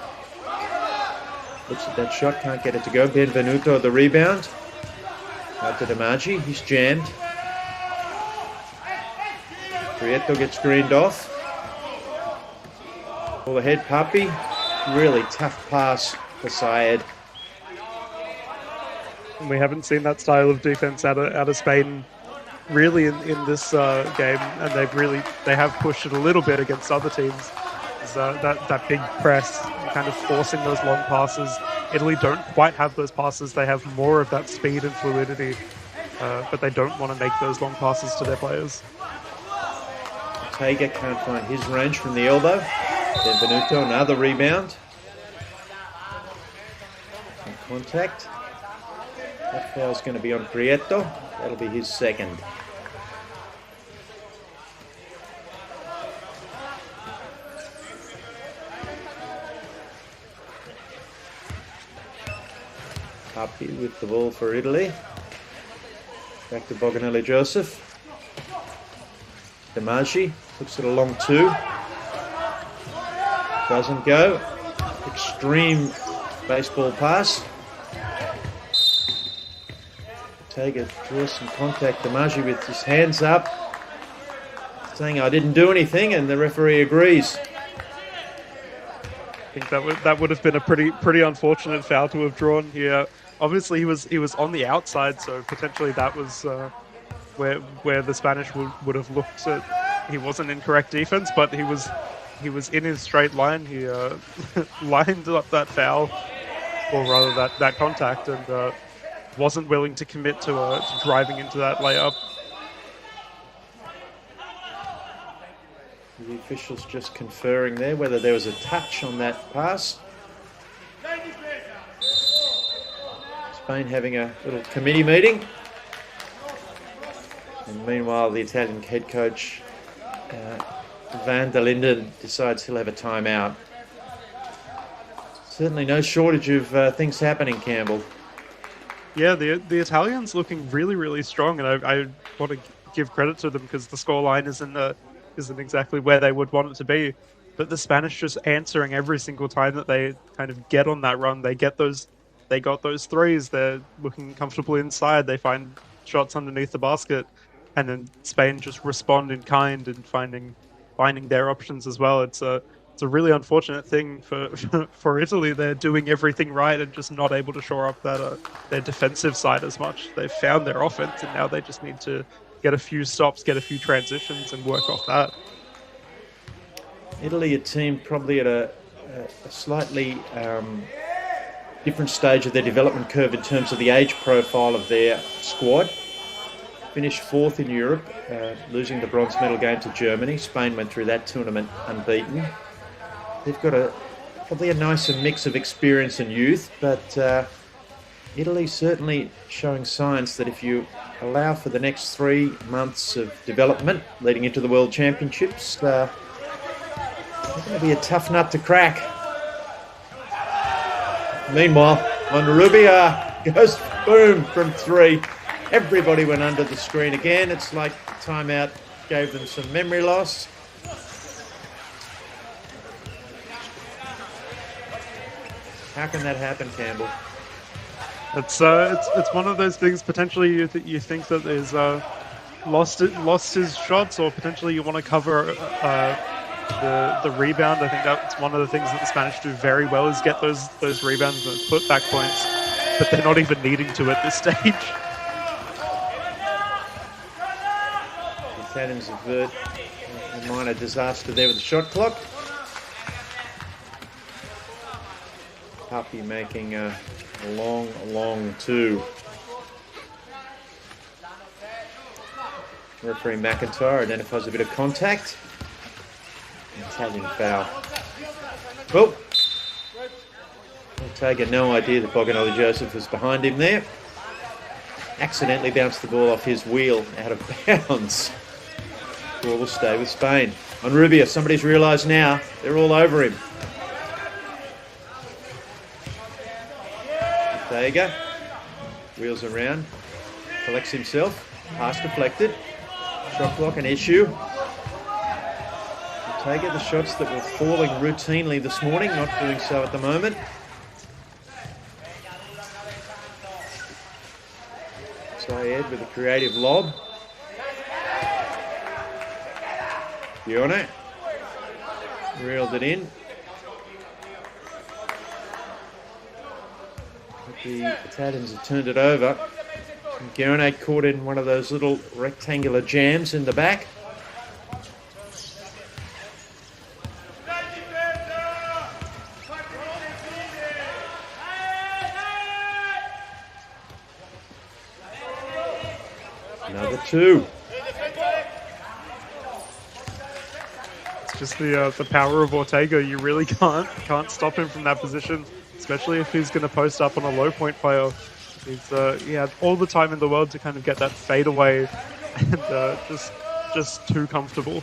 Looks at that shot. Can't get it to go. Benvenuto the rebound. Out to Damaji. He's jammed. Prieto gets screened off. Ball ahead, Papi. Really tough pass for Sayed. We haven't seen that style of defense out of Spain really in this game, and they have pushed it a little bit against other teams. That big press, kind of forcing those long passes. Italy don't quite have those passes. They have more of that speed and fluidity, but they don't want to make those long passes to their players. Ortega can't find his range from the elbow. Benvenuto, another rebound. And contact. That foul's going to be on Prieto. That'll be his second. Happy with the ball for Italy. Back to Boganelli Joseph. Damashi looks at a long two. Doesn't go. Extreme baseball pass. Ortega draws some contact. Damaji with his hands up, saying, "I didn't do anything," and the referee agrees. I think that would have been a pretty unfortunate foul to have drawn here. Obviously, he was on the outside, so potentially that was where the Spanish would have looked at. He wasn't in correct defense, but he was in his straight line. He lined up that foul, or rather that contact, and wasn't willing to commit to driving into that layup. The officials just conferring there whether there was a touch on that pass. Spain having a little committee meeting. And meanwhile, the Italian head coach, Van der Linden, decides he'll have a timeout. Certainly no shortage of things happening, Campbell. Yeah, the Italians looking really strong, and I want to give credit to them because the scoreline isn't exactly where they would want it to be. But the Spanish just answering every single time that they kind of get on that run. They got those threes. They're looking comfortably inside. They find shots underneath the basket, and then Spain just respond in kind and finding their options as well. It's it's a really unfortunate thing for for Italy. They're doing everything right and just not able to shore up that their defensive side as much. They've found their offense, and now they just need to get a few stops, get a few transitions, and work off that. Italy, a team probably at a slightly different stage of their development curve in terms of the age profile of their squad. Finished 4th in Europe, losing the bronze medal game to Germany. Spain went through that tournament unbeaten. They've got probably a nicer mix of experience and youth, but Italy certainly showing signs that if you allow for the next 3 months of development leading into the World Championships, they're going to be a tough nut to crack. Meanwhile, Monrubia goes boom from 3. Everybody went under the screen again. It's like timeout gave them some memory loss. How can that happen, Campbell? It's one of those things. Potentially, you think that there's lost his shots, or potentially you want to cover the rebound. I think that's one of the things that the Spanish do very well, is get those rebounds and those putback points, but they're not even needing to at this stage. The Italians avert a minor disaster there with the shot clock. Puppy making a long 2. Referee McIntyre identifies a bit of contact. Italian foul. Well, Ortega had no idea that Boganelli Joseph was behind him there. Accidentally bounced the ball off his wheel out of bounds. Ball will stay with Spain. On Rubio, somebody's realised now they're all over him. Ortega wheels around, collects himself, pass deflected, shot clock an issue. Ortega, the shots that were falling routinely this morning, not doing so at the moment. Syed with a creative lob. Gione reeled it in. But the Italians have turned it over. Gione caught in one of those little rectangular jams in the back. Another 2. Just the power of Ortega. You really can't stop him from that position, especially if he's going to post up on a low point player. He had all the time in the world to kind of get that fade away, and just too comfortable.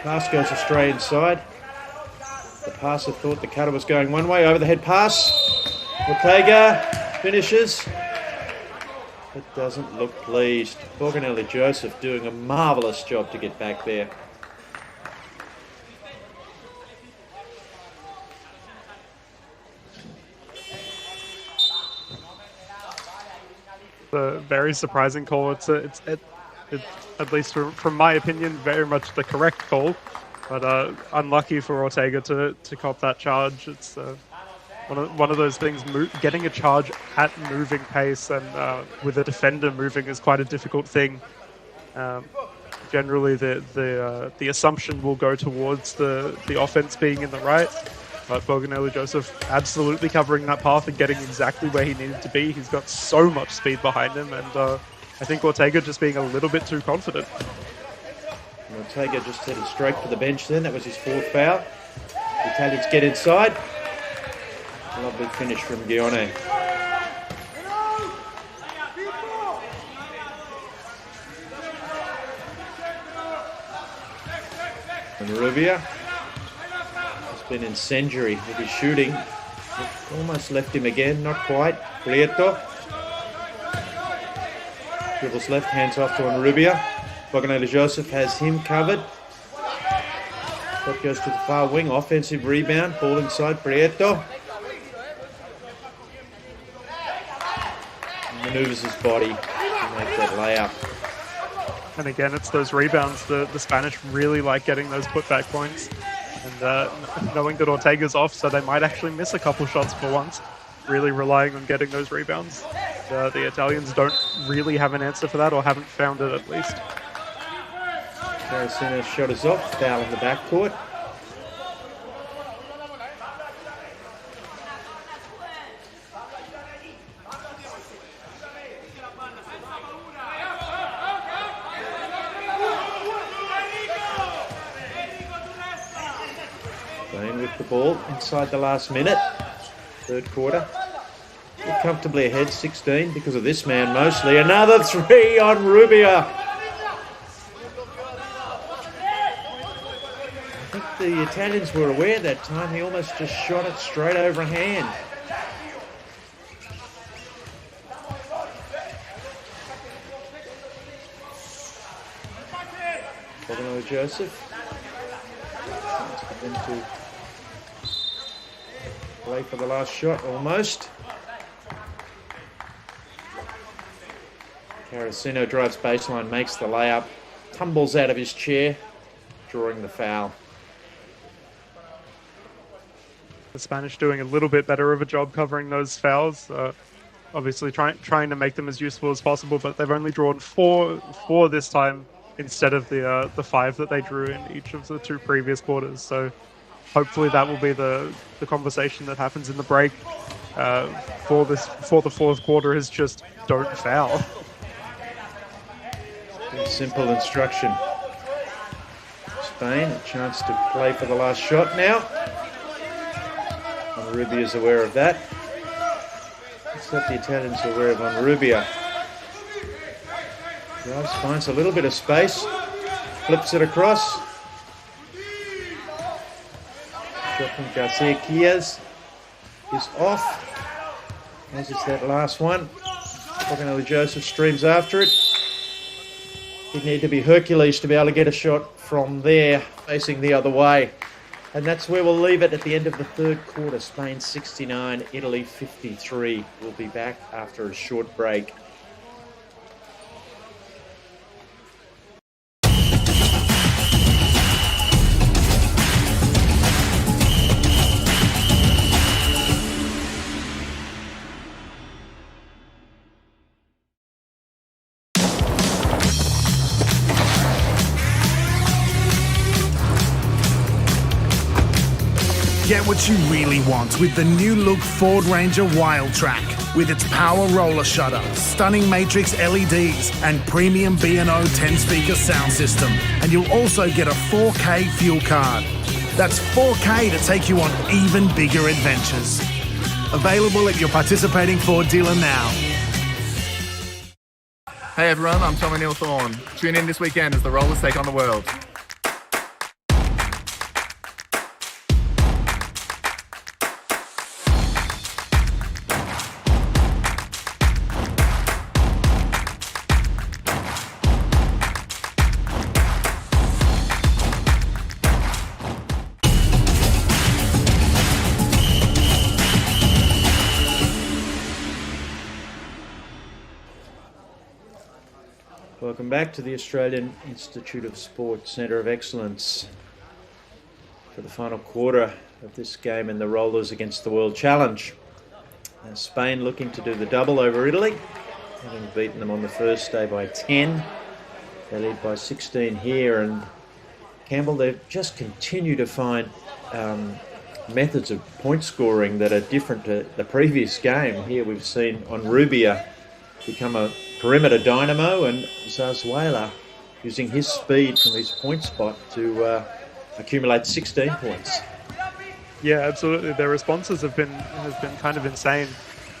Pass goes astray inside. The passer thought the cutter was going one way. Overhead pass. Ortega finishes. But doesn't look pleased. Boganelli Joseph doing a marvellous job to get back there. A very surprising call. It's at least from my opinion, very much the correct call, but unlucky for Ortega to cop that charge. It's one of those things. Getting a charge at moving pace and with a defender moving is quite a difficult thing. Generally, the assumption will go towards the offense being in the right, but Boganelli Joseph absolutely covering that path and getting exactly where he needed to be. He's got so much speed behind him, and I think Ortega just being a little bit too confident. Ortega just headed straight for the bench then. That was his 4th foul. The Italians get inside. Lovely finish from Gione. And Rubia has been incendiary with his shooting. Almost left him again, not quite. Prieto dribbles left, hands off to Rubia. Boganelli Joseph has him covered. That goes to the far wing, offensive rebound, ball inside Prieto. Manoeuvres his body to make that layup. And again, it's those rebounds. The Spanish really like getting those putback points. And knowing that Ortega's off, so they might actually miss a couple shots for once, really relying on getting those rebounds. The Italians don't really have an answer for that, or haven't found it at least. Saraceno's shot is off, foul in the backcourt. Playing with the ball inside the last minute, third quarter. They're comfortably ahead, 16, because of this man mostly. Another three on Rubia. I think the Italians were aware that time. He almost just shot it straight over hand. Bogano Joseph. Chance for them to play for the last shot, almost. Carasino drives baseline, makes the layup, tumbles out of his chair, drawing the foul. The Spanish doing a little bit better of a job covering those fouls. Obviously trying to make them as useful as possible, but they've only drawn four this time instead of the 5 that they drew in each of the 2 previous quarters. So hopefully that will be the conversation that happens in the break for the fourth quarter, is just don't foul. Simple instruction. Spain, a chance to play for the last shot now. Onrubia is aware of that. That's what the Italians are aware of Onrubia. Drives, finds a little bit of space, flips it across. Shot from Garcia Kias is off. As is that last one. Bogano Joseph streams after it. He'd need to be Hercules to be able to get a shot from there, facing the other way. And that's where we'll leave it at the end of the third quarter. Spain 69, Italy 53. We'll be back after a short break. Get what you really want with the new look Ford Ranger Wild Track. With its power roller shutter, stunning matrix LEDs, and premium B&O 10-speaker sound system. And you'll also get a 4K fuel card. That's 4K to take you on even bigger adventures. Available at your participating Ford dealer now. Hey everyone, I'm Tommy Neil Thorne. Tune in this weekend as the rollers take on the world. Welcome back to the Australian Institute of Sport Centre of Excellence for the final quarter of this game in the Rollers against the World Challenge. Now Spain looking to do the double over Italy, having beaten them on the first day by 10. They lead by 16 here, and Campbell, they've just continued to find methods of point scoring that are different to the previous game. Here we've seen Onrubia become a perimeter dynamo, and Zarzuela using his speed from his point spot to accumulate 16 points. Yeah, absolutely. Their responses have been kind of insane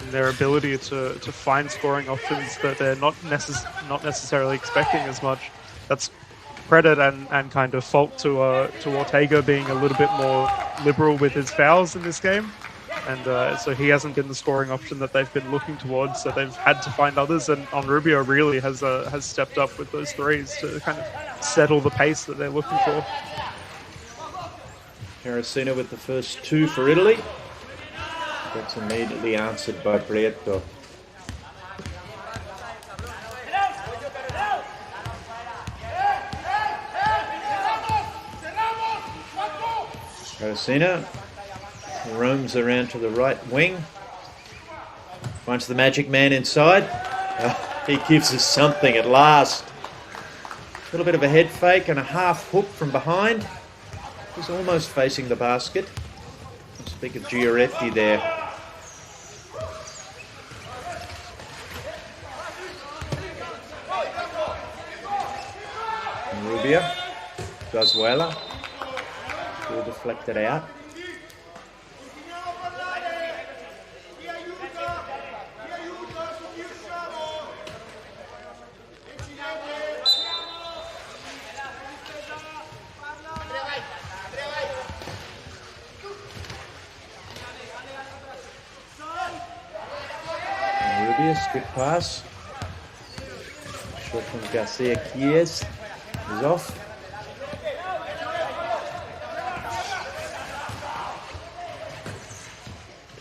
in their ability to find scoring options that they're not necessarily expecting as much. That's credit and kind of fault to Ortega being a little bit more liberal with his fouls in this game. And so he hasn't been the scoring option that they've been looking towards, so they've had to find others, and Onrubia really has stepped up with those threes to kind of settle the pace that they're looking for. Carasino with the first 2 for Italy. That's immediately answered by Prieto. Carosino roams around to the right wing. Finds the magic man inside. Oh, he gives us something at last. A little bit of a head fake and a half hook from behind. He's almost facing the basket. I speak of Giorgetti there. And Rubia. Dozuela. All deflected out. Quick pass. Shot from Garcia Kies is off.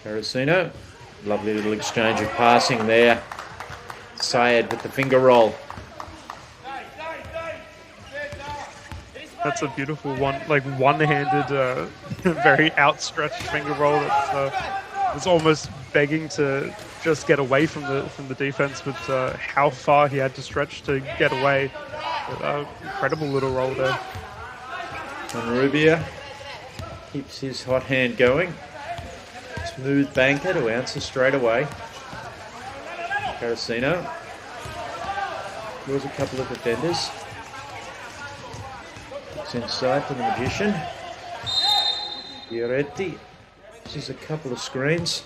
Carosino. Lovely little exchange of passing there. Syed with the finger roll. That's a beautiful one-handed, very outstretched finger roll. It's almost begging to just get away from the defense, but how far he had to stretch to get away. But, incredible little roll there. And Rubia keeps his hot hand going. Smooth banker to answer straight away. Carosino. There's a couple of defenders. It's inside to the magician. Giorgetti. This is a couple of screens.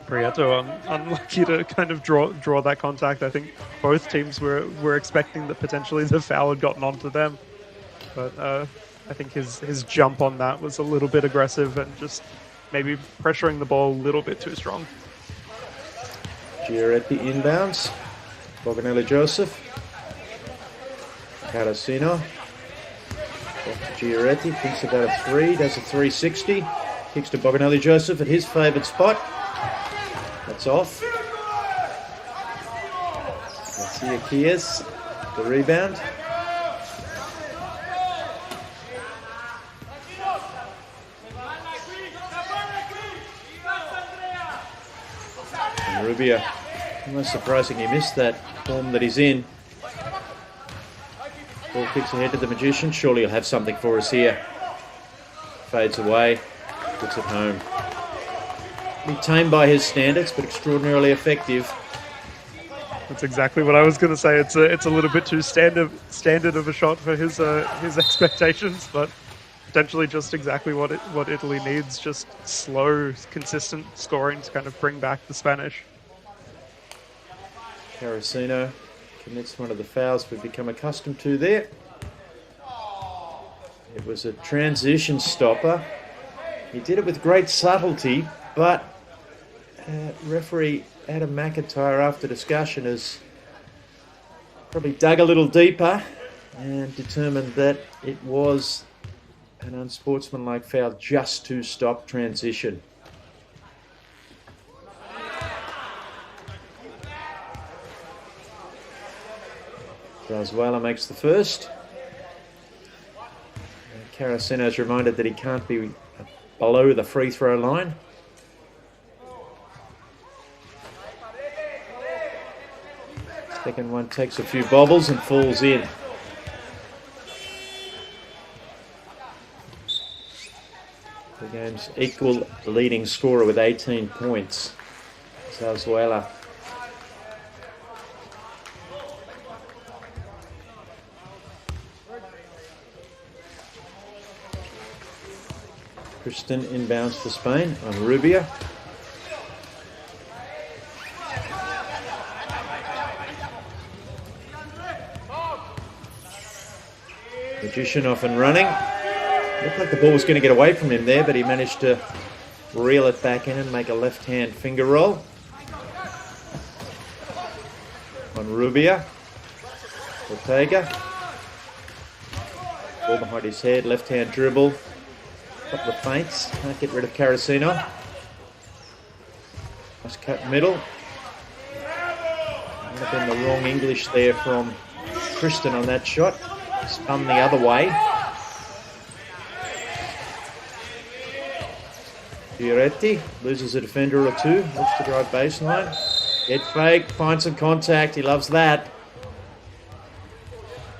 Prieto unlucky to kind of draw that contact. I think both teams were expecting that potentially the foul had gotten onto them, but I think his jump on that was a little bit aggressive and just maybe pressuring the ball a little bit too strong. Giorgetti inbounds. Boganelli Joseph. Carosino. Back to Giorgetti. Thinks about a three. Does a 360. Kicks to Boganelli Joseph at his favoured spot. That's off. Garcia Kies. The rebound. And Rubia. Almost surprising he missed that form that he's in. Ball kicks ahead to the magician. Surely he'll have something for us here. Fades away. Puts it home. Be tame by his standards, but extraordinarily effective. That's exactly what I was going to say. It's a little bit too standard of a shot for his expectations, but potentially just exactly what Italy needs. Just slow, consistent scoring to kind of bring back the Spanish. Carosino commits one of the fouls we've become accustomed to there. It was a transition stopper. He did it with great subtlety, but referee Adam McIntyre, after discussion, has probably dug a little deeper and determined that it was an unsportsmanlike foul just to stop transition. Dozuela makes the first. Carosino is reminded that he can't be below the free throw line. Second one takes a few bobbles and falls in. The game's equal leading scorer with 18 points. Dozuela. Kristen inbounds for Spain on Rubia. Magician off and running. Looked like the ball was going to get away from him there, but he managed to reel it back in and make a left-hand finger roll. On Rubia. Ortega. Ball behind his head, left-hand dribble. Couple of feints, can't get rid of Carosino. Nice cut middle. Might have been the wrong English there from Tristan on that shot. Spun the other way. Fioretti loses a defender or two. Looks to drive baseline. Head fake, finds some contact. He loves that.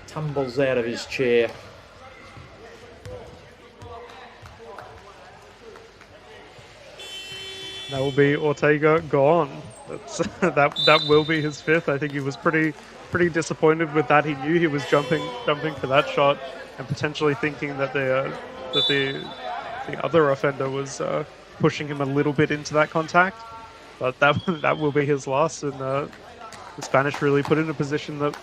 Tumbles out of his chair. That will be Ortega gone. That will be his fifth. I think he was pretty disappointed with that. He knew he was jumping for that shot, and potentially thinking that the other offender was pushing him a little bit into that contact. But that will be his last, and the Spanish really put in a position that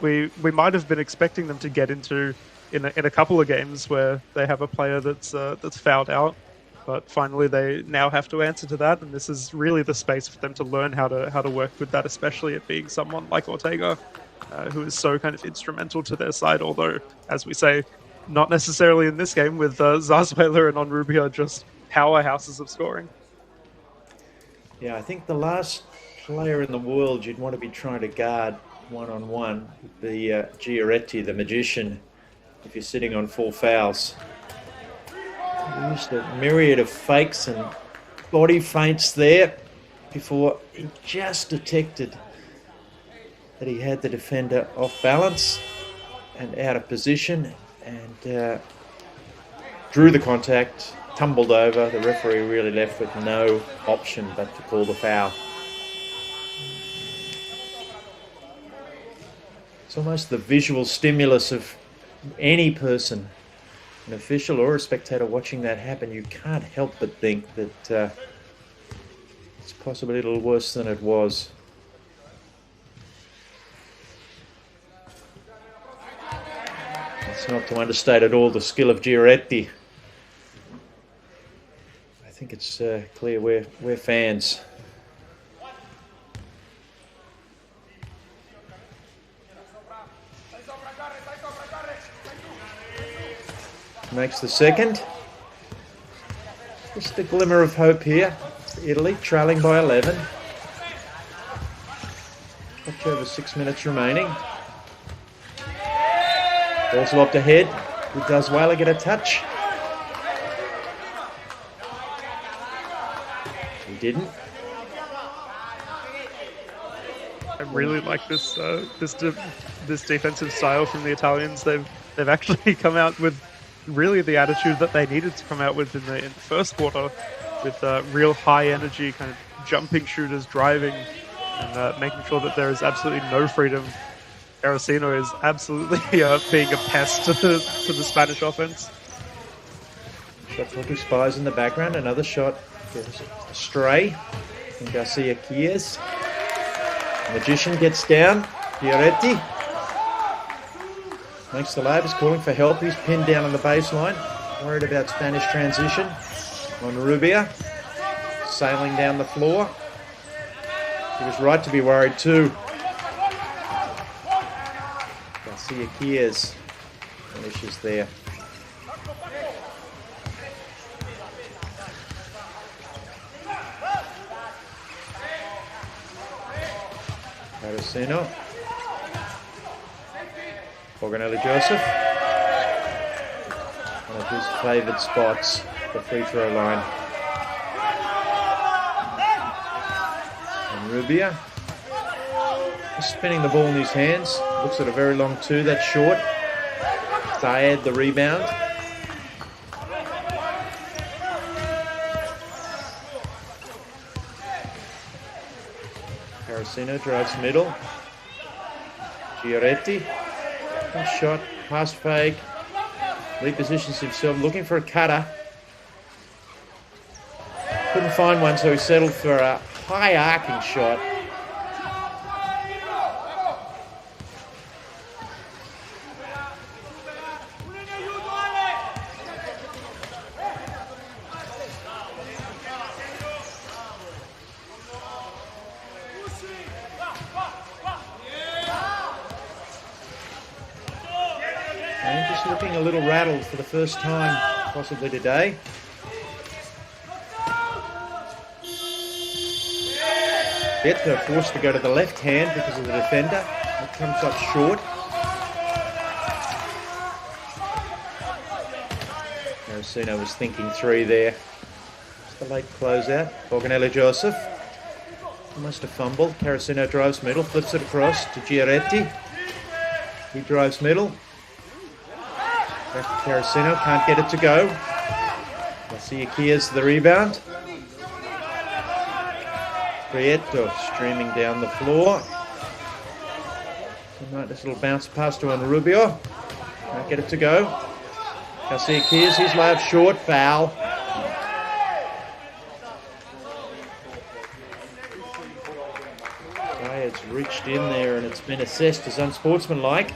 we might have been expecting them to get into in a couple of games where they have a player that's fouled out. But finally, they now have to answer to that, and this is really the space for them to learn how to work with that, especially it being someone like Ortega, who is so kind of instrumental to their side. Although, as we say, not necessarily in this game, with Zarzuela and Onrubia just powerhouses of scoring. Yeah, I think the last player in the world you'd want to be trying to guard one-on-one would be Giaretti, the magician, if you're sitting on 4 fouls. He used a myriad of fakes and body feints there before he just detected that he had the defender off balance and out of position, and drew the contact, tumbled over. The referee really left with no option but to call the foul. It's almost the visual stimulus of any person, an official or a spectator watching that happen. You can't help but think that it's possibly a little worse than it was. It's not to understate at all the skill of Giaretti. I think it's clear we're fans. Makes the second. Just a glimmer of hope here. Italy trailing by 11. Touch over 6 minutes remaining. Ball's lobbed ahead. Does Whaler get a touch? He didn't. I really like this defensive style from the Italians. They've actually come out with really the attitude that they needed to come out with in the first quarter, with real high energy, kind of jumping shooters, driving, and making sure that there is absolutely no freedom. Aracino is absolutely being a pest to the Spanish offense. Shot clock expires in the background. Another shot goes astray from Garcia Kies. Magician gets down. Fioretti makes the lab. He's calling for help. He's pinned down on the baseline. Worried about Spanish transition. Onrubia sailing down the floor. He was right to be worried too. Garcia Kies finishes there. Aracino. Borgonelli Joseph. One of his favoured spots, the free throw line. And Rubia spinning the ball in his hands. Looks at a very long two, that's short. Zayed the rebound. Aracino drives middle. Giaretti. Shot, pass fake. Repositions himself, looking for a cutter. Couldn't find one, so he settled for a high arcing shot. And just looking a little rattled for the first time, possibly today. Prieto forced to go to the left hand because of the defender. It comes up short. Carosino was thinking three there. Just the late closeout. Borgonelli Joseph. Almost a fumble. Carosino drives middle, flips it across to Giaretti. He drives middle. Back to Carosino, can't get it to go. Garcia Kia's the rebound. Prieto streaming down the floor. This little bounce pass to Rubio. Can't get it to go. Garcia Kia's his layup short, foul. It's reached in there and it's been assessed as unsportsmanlike.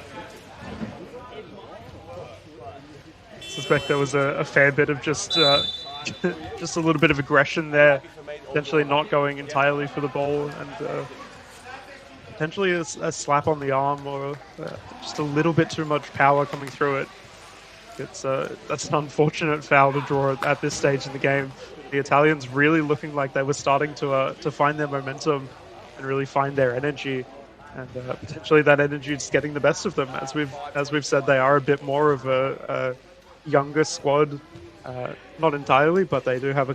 I suspect there was a fair bit of just a little bit of aggression there, potentially not going entirely for the ball, and potentially a slap on the arm or just a little bit too much power coming through it. That's an unfortunate foul to draw at this stage in the game. The Italians really looking like they were starting to find their momentum and really find their energy, and potentially that energy is getting the best of them. As we've said, they are a bit more of a younger squad, not entirely, but they do have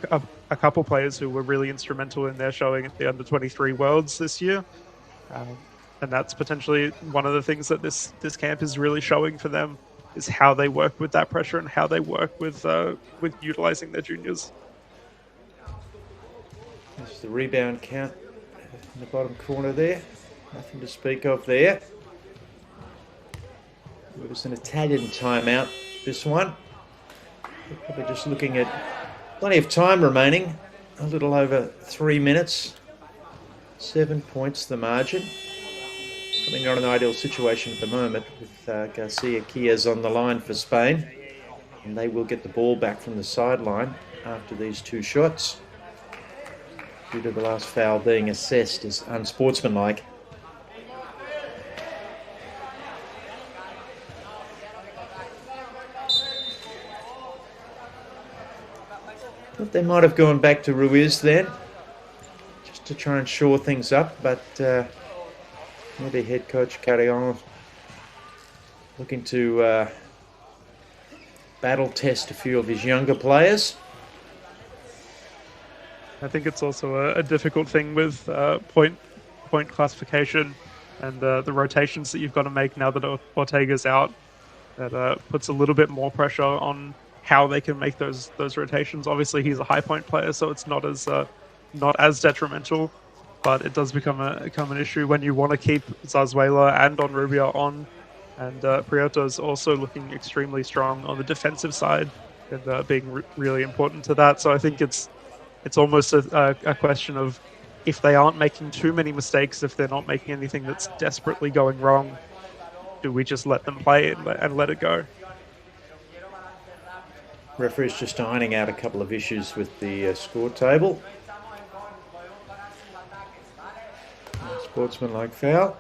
a couple players who were really instrumental in their showing at the under-23 Worlds this year, and that's potentially one of the things that this camp is really showing for them, is how they work with that pressure and how they work with utilizing their juniors. That's the rebound count in the bottom corner there. Nothing to speak of there. It was an Italian timeout, this one. We're probably just looking at plenty of time remaining. A little over 3 minutes. 7 points the margin. Probably not an ideal situation at the moment with Garcia Kias on the line for Spain. And they will get the ball back from the sideline after these two shots, due to the last foul being assessed as unsportsmanlike. Thought they might have gone back to Ruiz then, just to try and shore things up, but maybe head coach Carrion looking to battle test a few of his younger players. I think it's also a difficult thing with point classification and the rotations that you've got to make now that Ortega's out. That puts a little bit more pressure on how they can make those rotations. Obviously, he's a high point player, so it's not as detrimental. But it does become an issue when you want to keep Zarzuela and Rubio on, and Prieto's also looking extremely strong on the defensive side and being really important to that. So I think it's almost a question of, if they aren't making too many mistakes, if they're not making anything that's desperately going wrong, do we just let them play and let it go? Referee's just ironing out a couple of issues with the score table. Sportsmanlike foul.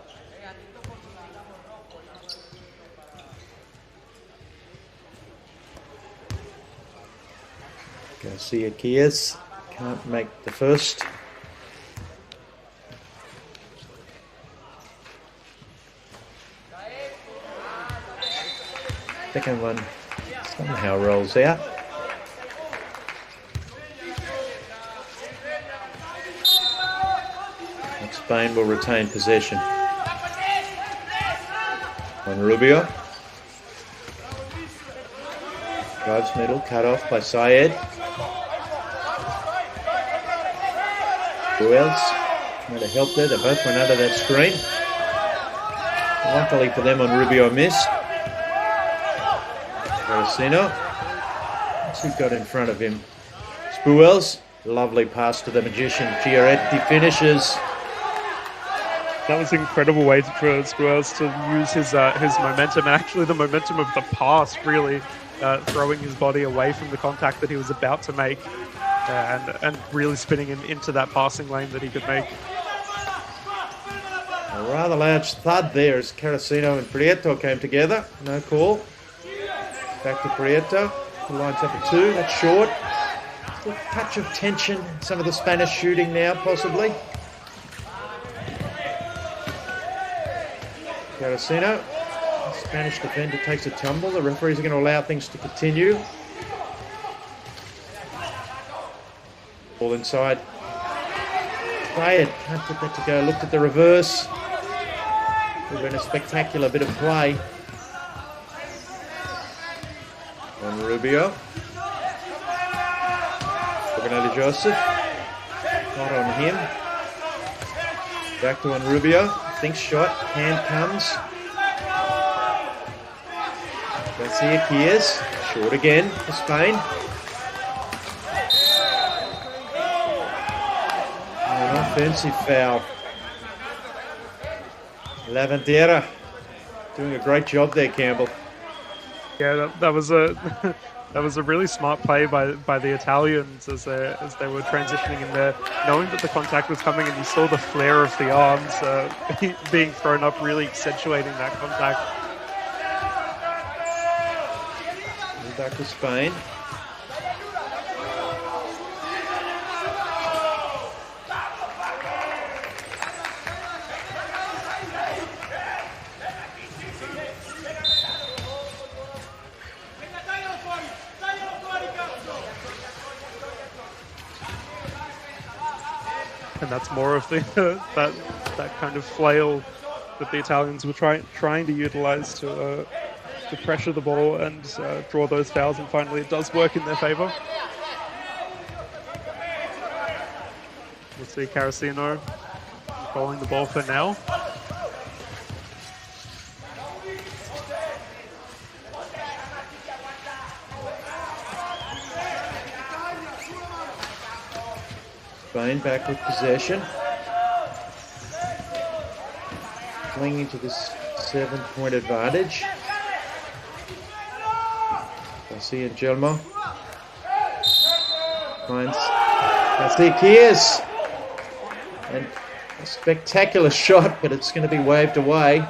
Garcia Kias can't make the first. Second one somehow rolls out. And Spain will retain possession. On Rubio. Drives middle, cut off by Syed. Who else? Trying to help there. They both went under that screen. Luckily for them, on Rubio missed. Carosino. What's he got in front of him? Spuels. Lovely pass to the magician. Giaretti finishes. That was an incredible way for Spuels to use his momentum, and actually the momentum of the pass, really throwing his body away from the contact that he was about to make, and really spinning him into that passing lane that he could make. A rather large thud there as Carosino and Prieto came together. No call. Back to Prieto, who lines up a two. That's short. Still a touch of tension. Some of the Spanish shooting now, possibly. Carasino, Spanish defender, takes a tumble. The referees are going to allow things to continue. Ball inside. Played, can't put that to go. Looked at the reverse. Would have been a spectacular bit of play. On Rubio. Organelli Joseph. Not on him. Back to on Rubio. Thinks shot. Hand comes. Garcia Kiers. Short again for Spain. An offensive foul. Lavandera doing a great job there, Campbell. Yeah, that was a that was a really smart play by the Italians as they were transitioning in there, knowing that the contact was coming, and you saw the flare of the arms being thrown up, really accentuating that contact. Back to Spain. And that's more of the that kind of flail that the Italians were trying to utilize to pressure the ball and draw those fouls, and finally it does work in their favour. We'll see Carasino following the ball for now. Spain back with possession. Clinging to this 7-point advantage. Garcia Gelmo. Finds Garcia Kiers. And a spectacular shot, but it's going to be waved away.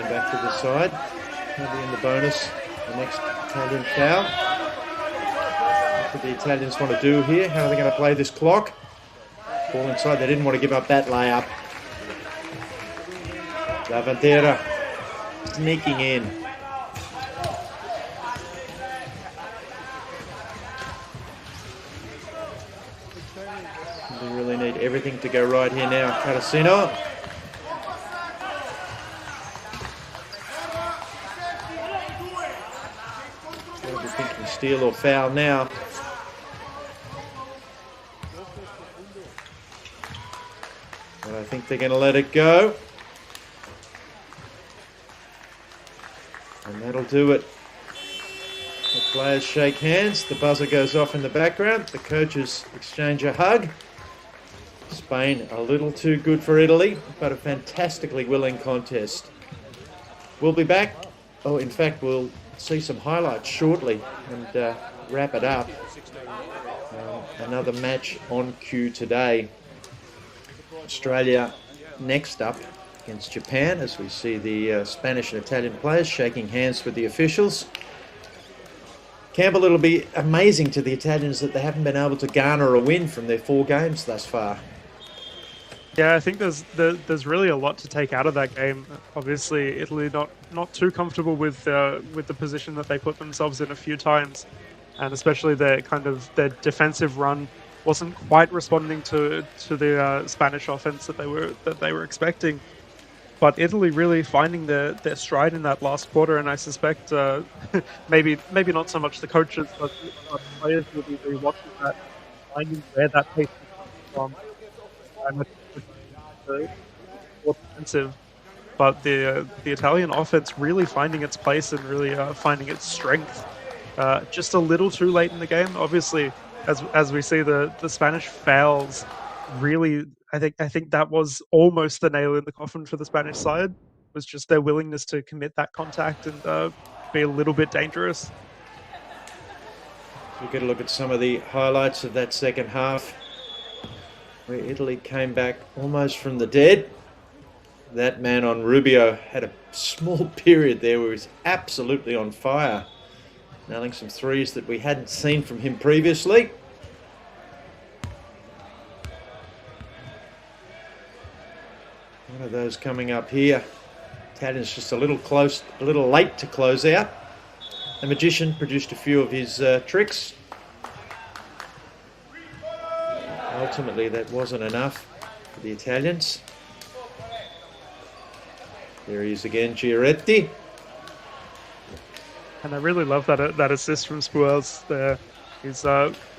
Back to the side. Maybe in the bonus. The next Italian foul. What do the Italians want to do here? How are they going to play this clock? Ball inside. They didn't want to give up that layup. Lavandera sneaking in. They really need everything to go right here now. Carasino. Steal or foul now. But I think they're going to let it go. And that'll do it. The players shake hands. The buzzer goes off in the background. The coaches exchange a hug. Spain a little too good for Italy, but a fantastically willing contest. We'll be back. Oh, in fact, we'll see some highlights shortly and wrap it up. Another match on cue today. Australia next up against Japan, as we see the Spanish and Italian players shaking hands with the officials. Campbell, it'll be amazing to the Italians that they haven't been able to garner a win from their 4 games thus far. Yeah, I think there's really a lot to take out of that game. Obviously, Italy not too comfortable with the position that they put themselves in a few times, and especially their defensive run wasn't quite responding to the Spanish offense that they were expecting. But Italy really finding their stride in that last quarter, and I suspect maybe not so much the coaches, but the players will be really watching that, finding where that pace comes from. And more defensive, but the Italian offense really finding its place and really finding its strength. Just a little too late in the game, obviously, as we see the Spanish fouls. Really, I think that was almost the nail in the coffin for the Spanish side. Was just their willingness to commit that contact and be a little bit dangerous. We'll get a look at some of the highlights of that second half. where Italy came back almost from the dead. That man on Rubio had a small period there where he was absolutely on fire, nailing some threes that we hadn't seen from him previously. One of those coming up here. Italian's just a little late to close out. The Magician produced a few of his tricks. Ultimately, that wasn't enough for the Italians. There he is again, Giaretti. And I really love that assist from Spuels there.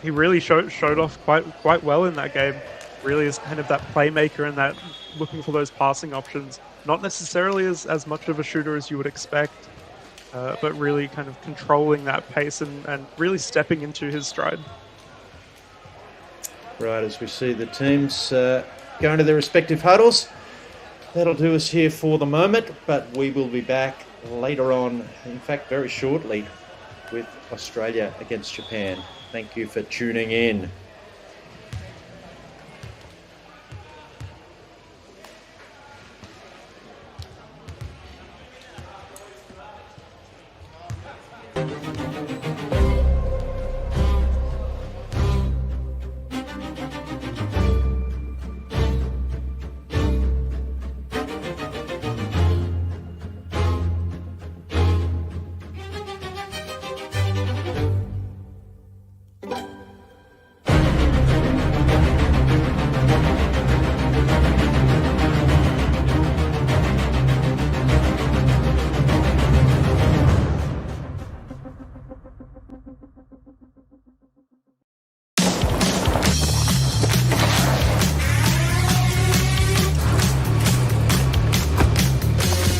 He really showed off quite well in that game. Really is kind of that playmaker and that looking for those passing options. Not necessarily as much of a shooter as you would expect, but really kind of controlling that pace and really stepping into his stride. Right, as we see the teams going to their respective huddles. That'll do us here for the moment, but we will be back later on, in fact very shortly, with Australia against Japan. Thank you for tuning in.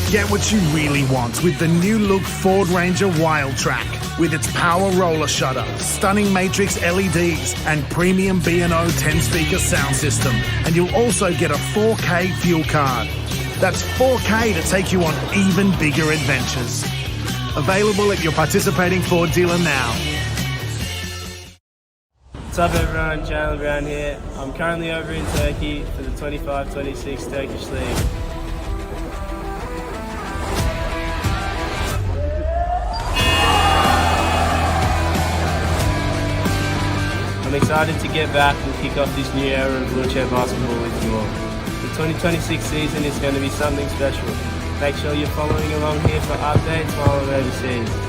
Get what you really want with the new look Ford Ranger Wild Track. With its power roller shutter, stunning matrix LEDs and premium B&O 10-speaker sound system. And you'll also get a 4K fuel card. That's 4K to take you on even bigger adventures. Available at your participating Ford dealer now. What's up everyone, Jalen Brown here. I'm currently over in Turkey for the 25-26 Turkish League. I'm excited to get back and kick off this new era of wheelchair basketball with you all. The 2026 season is going to be something special. Make sure you're following along here for updates while I'm overseas.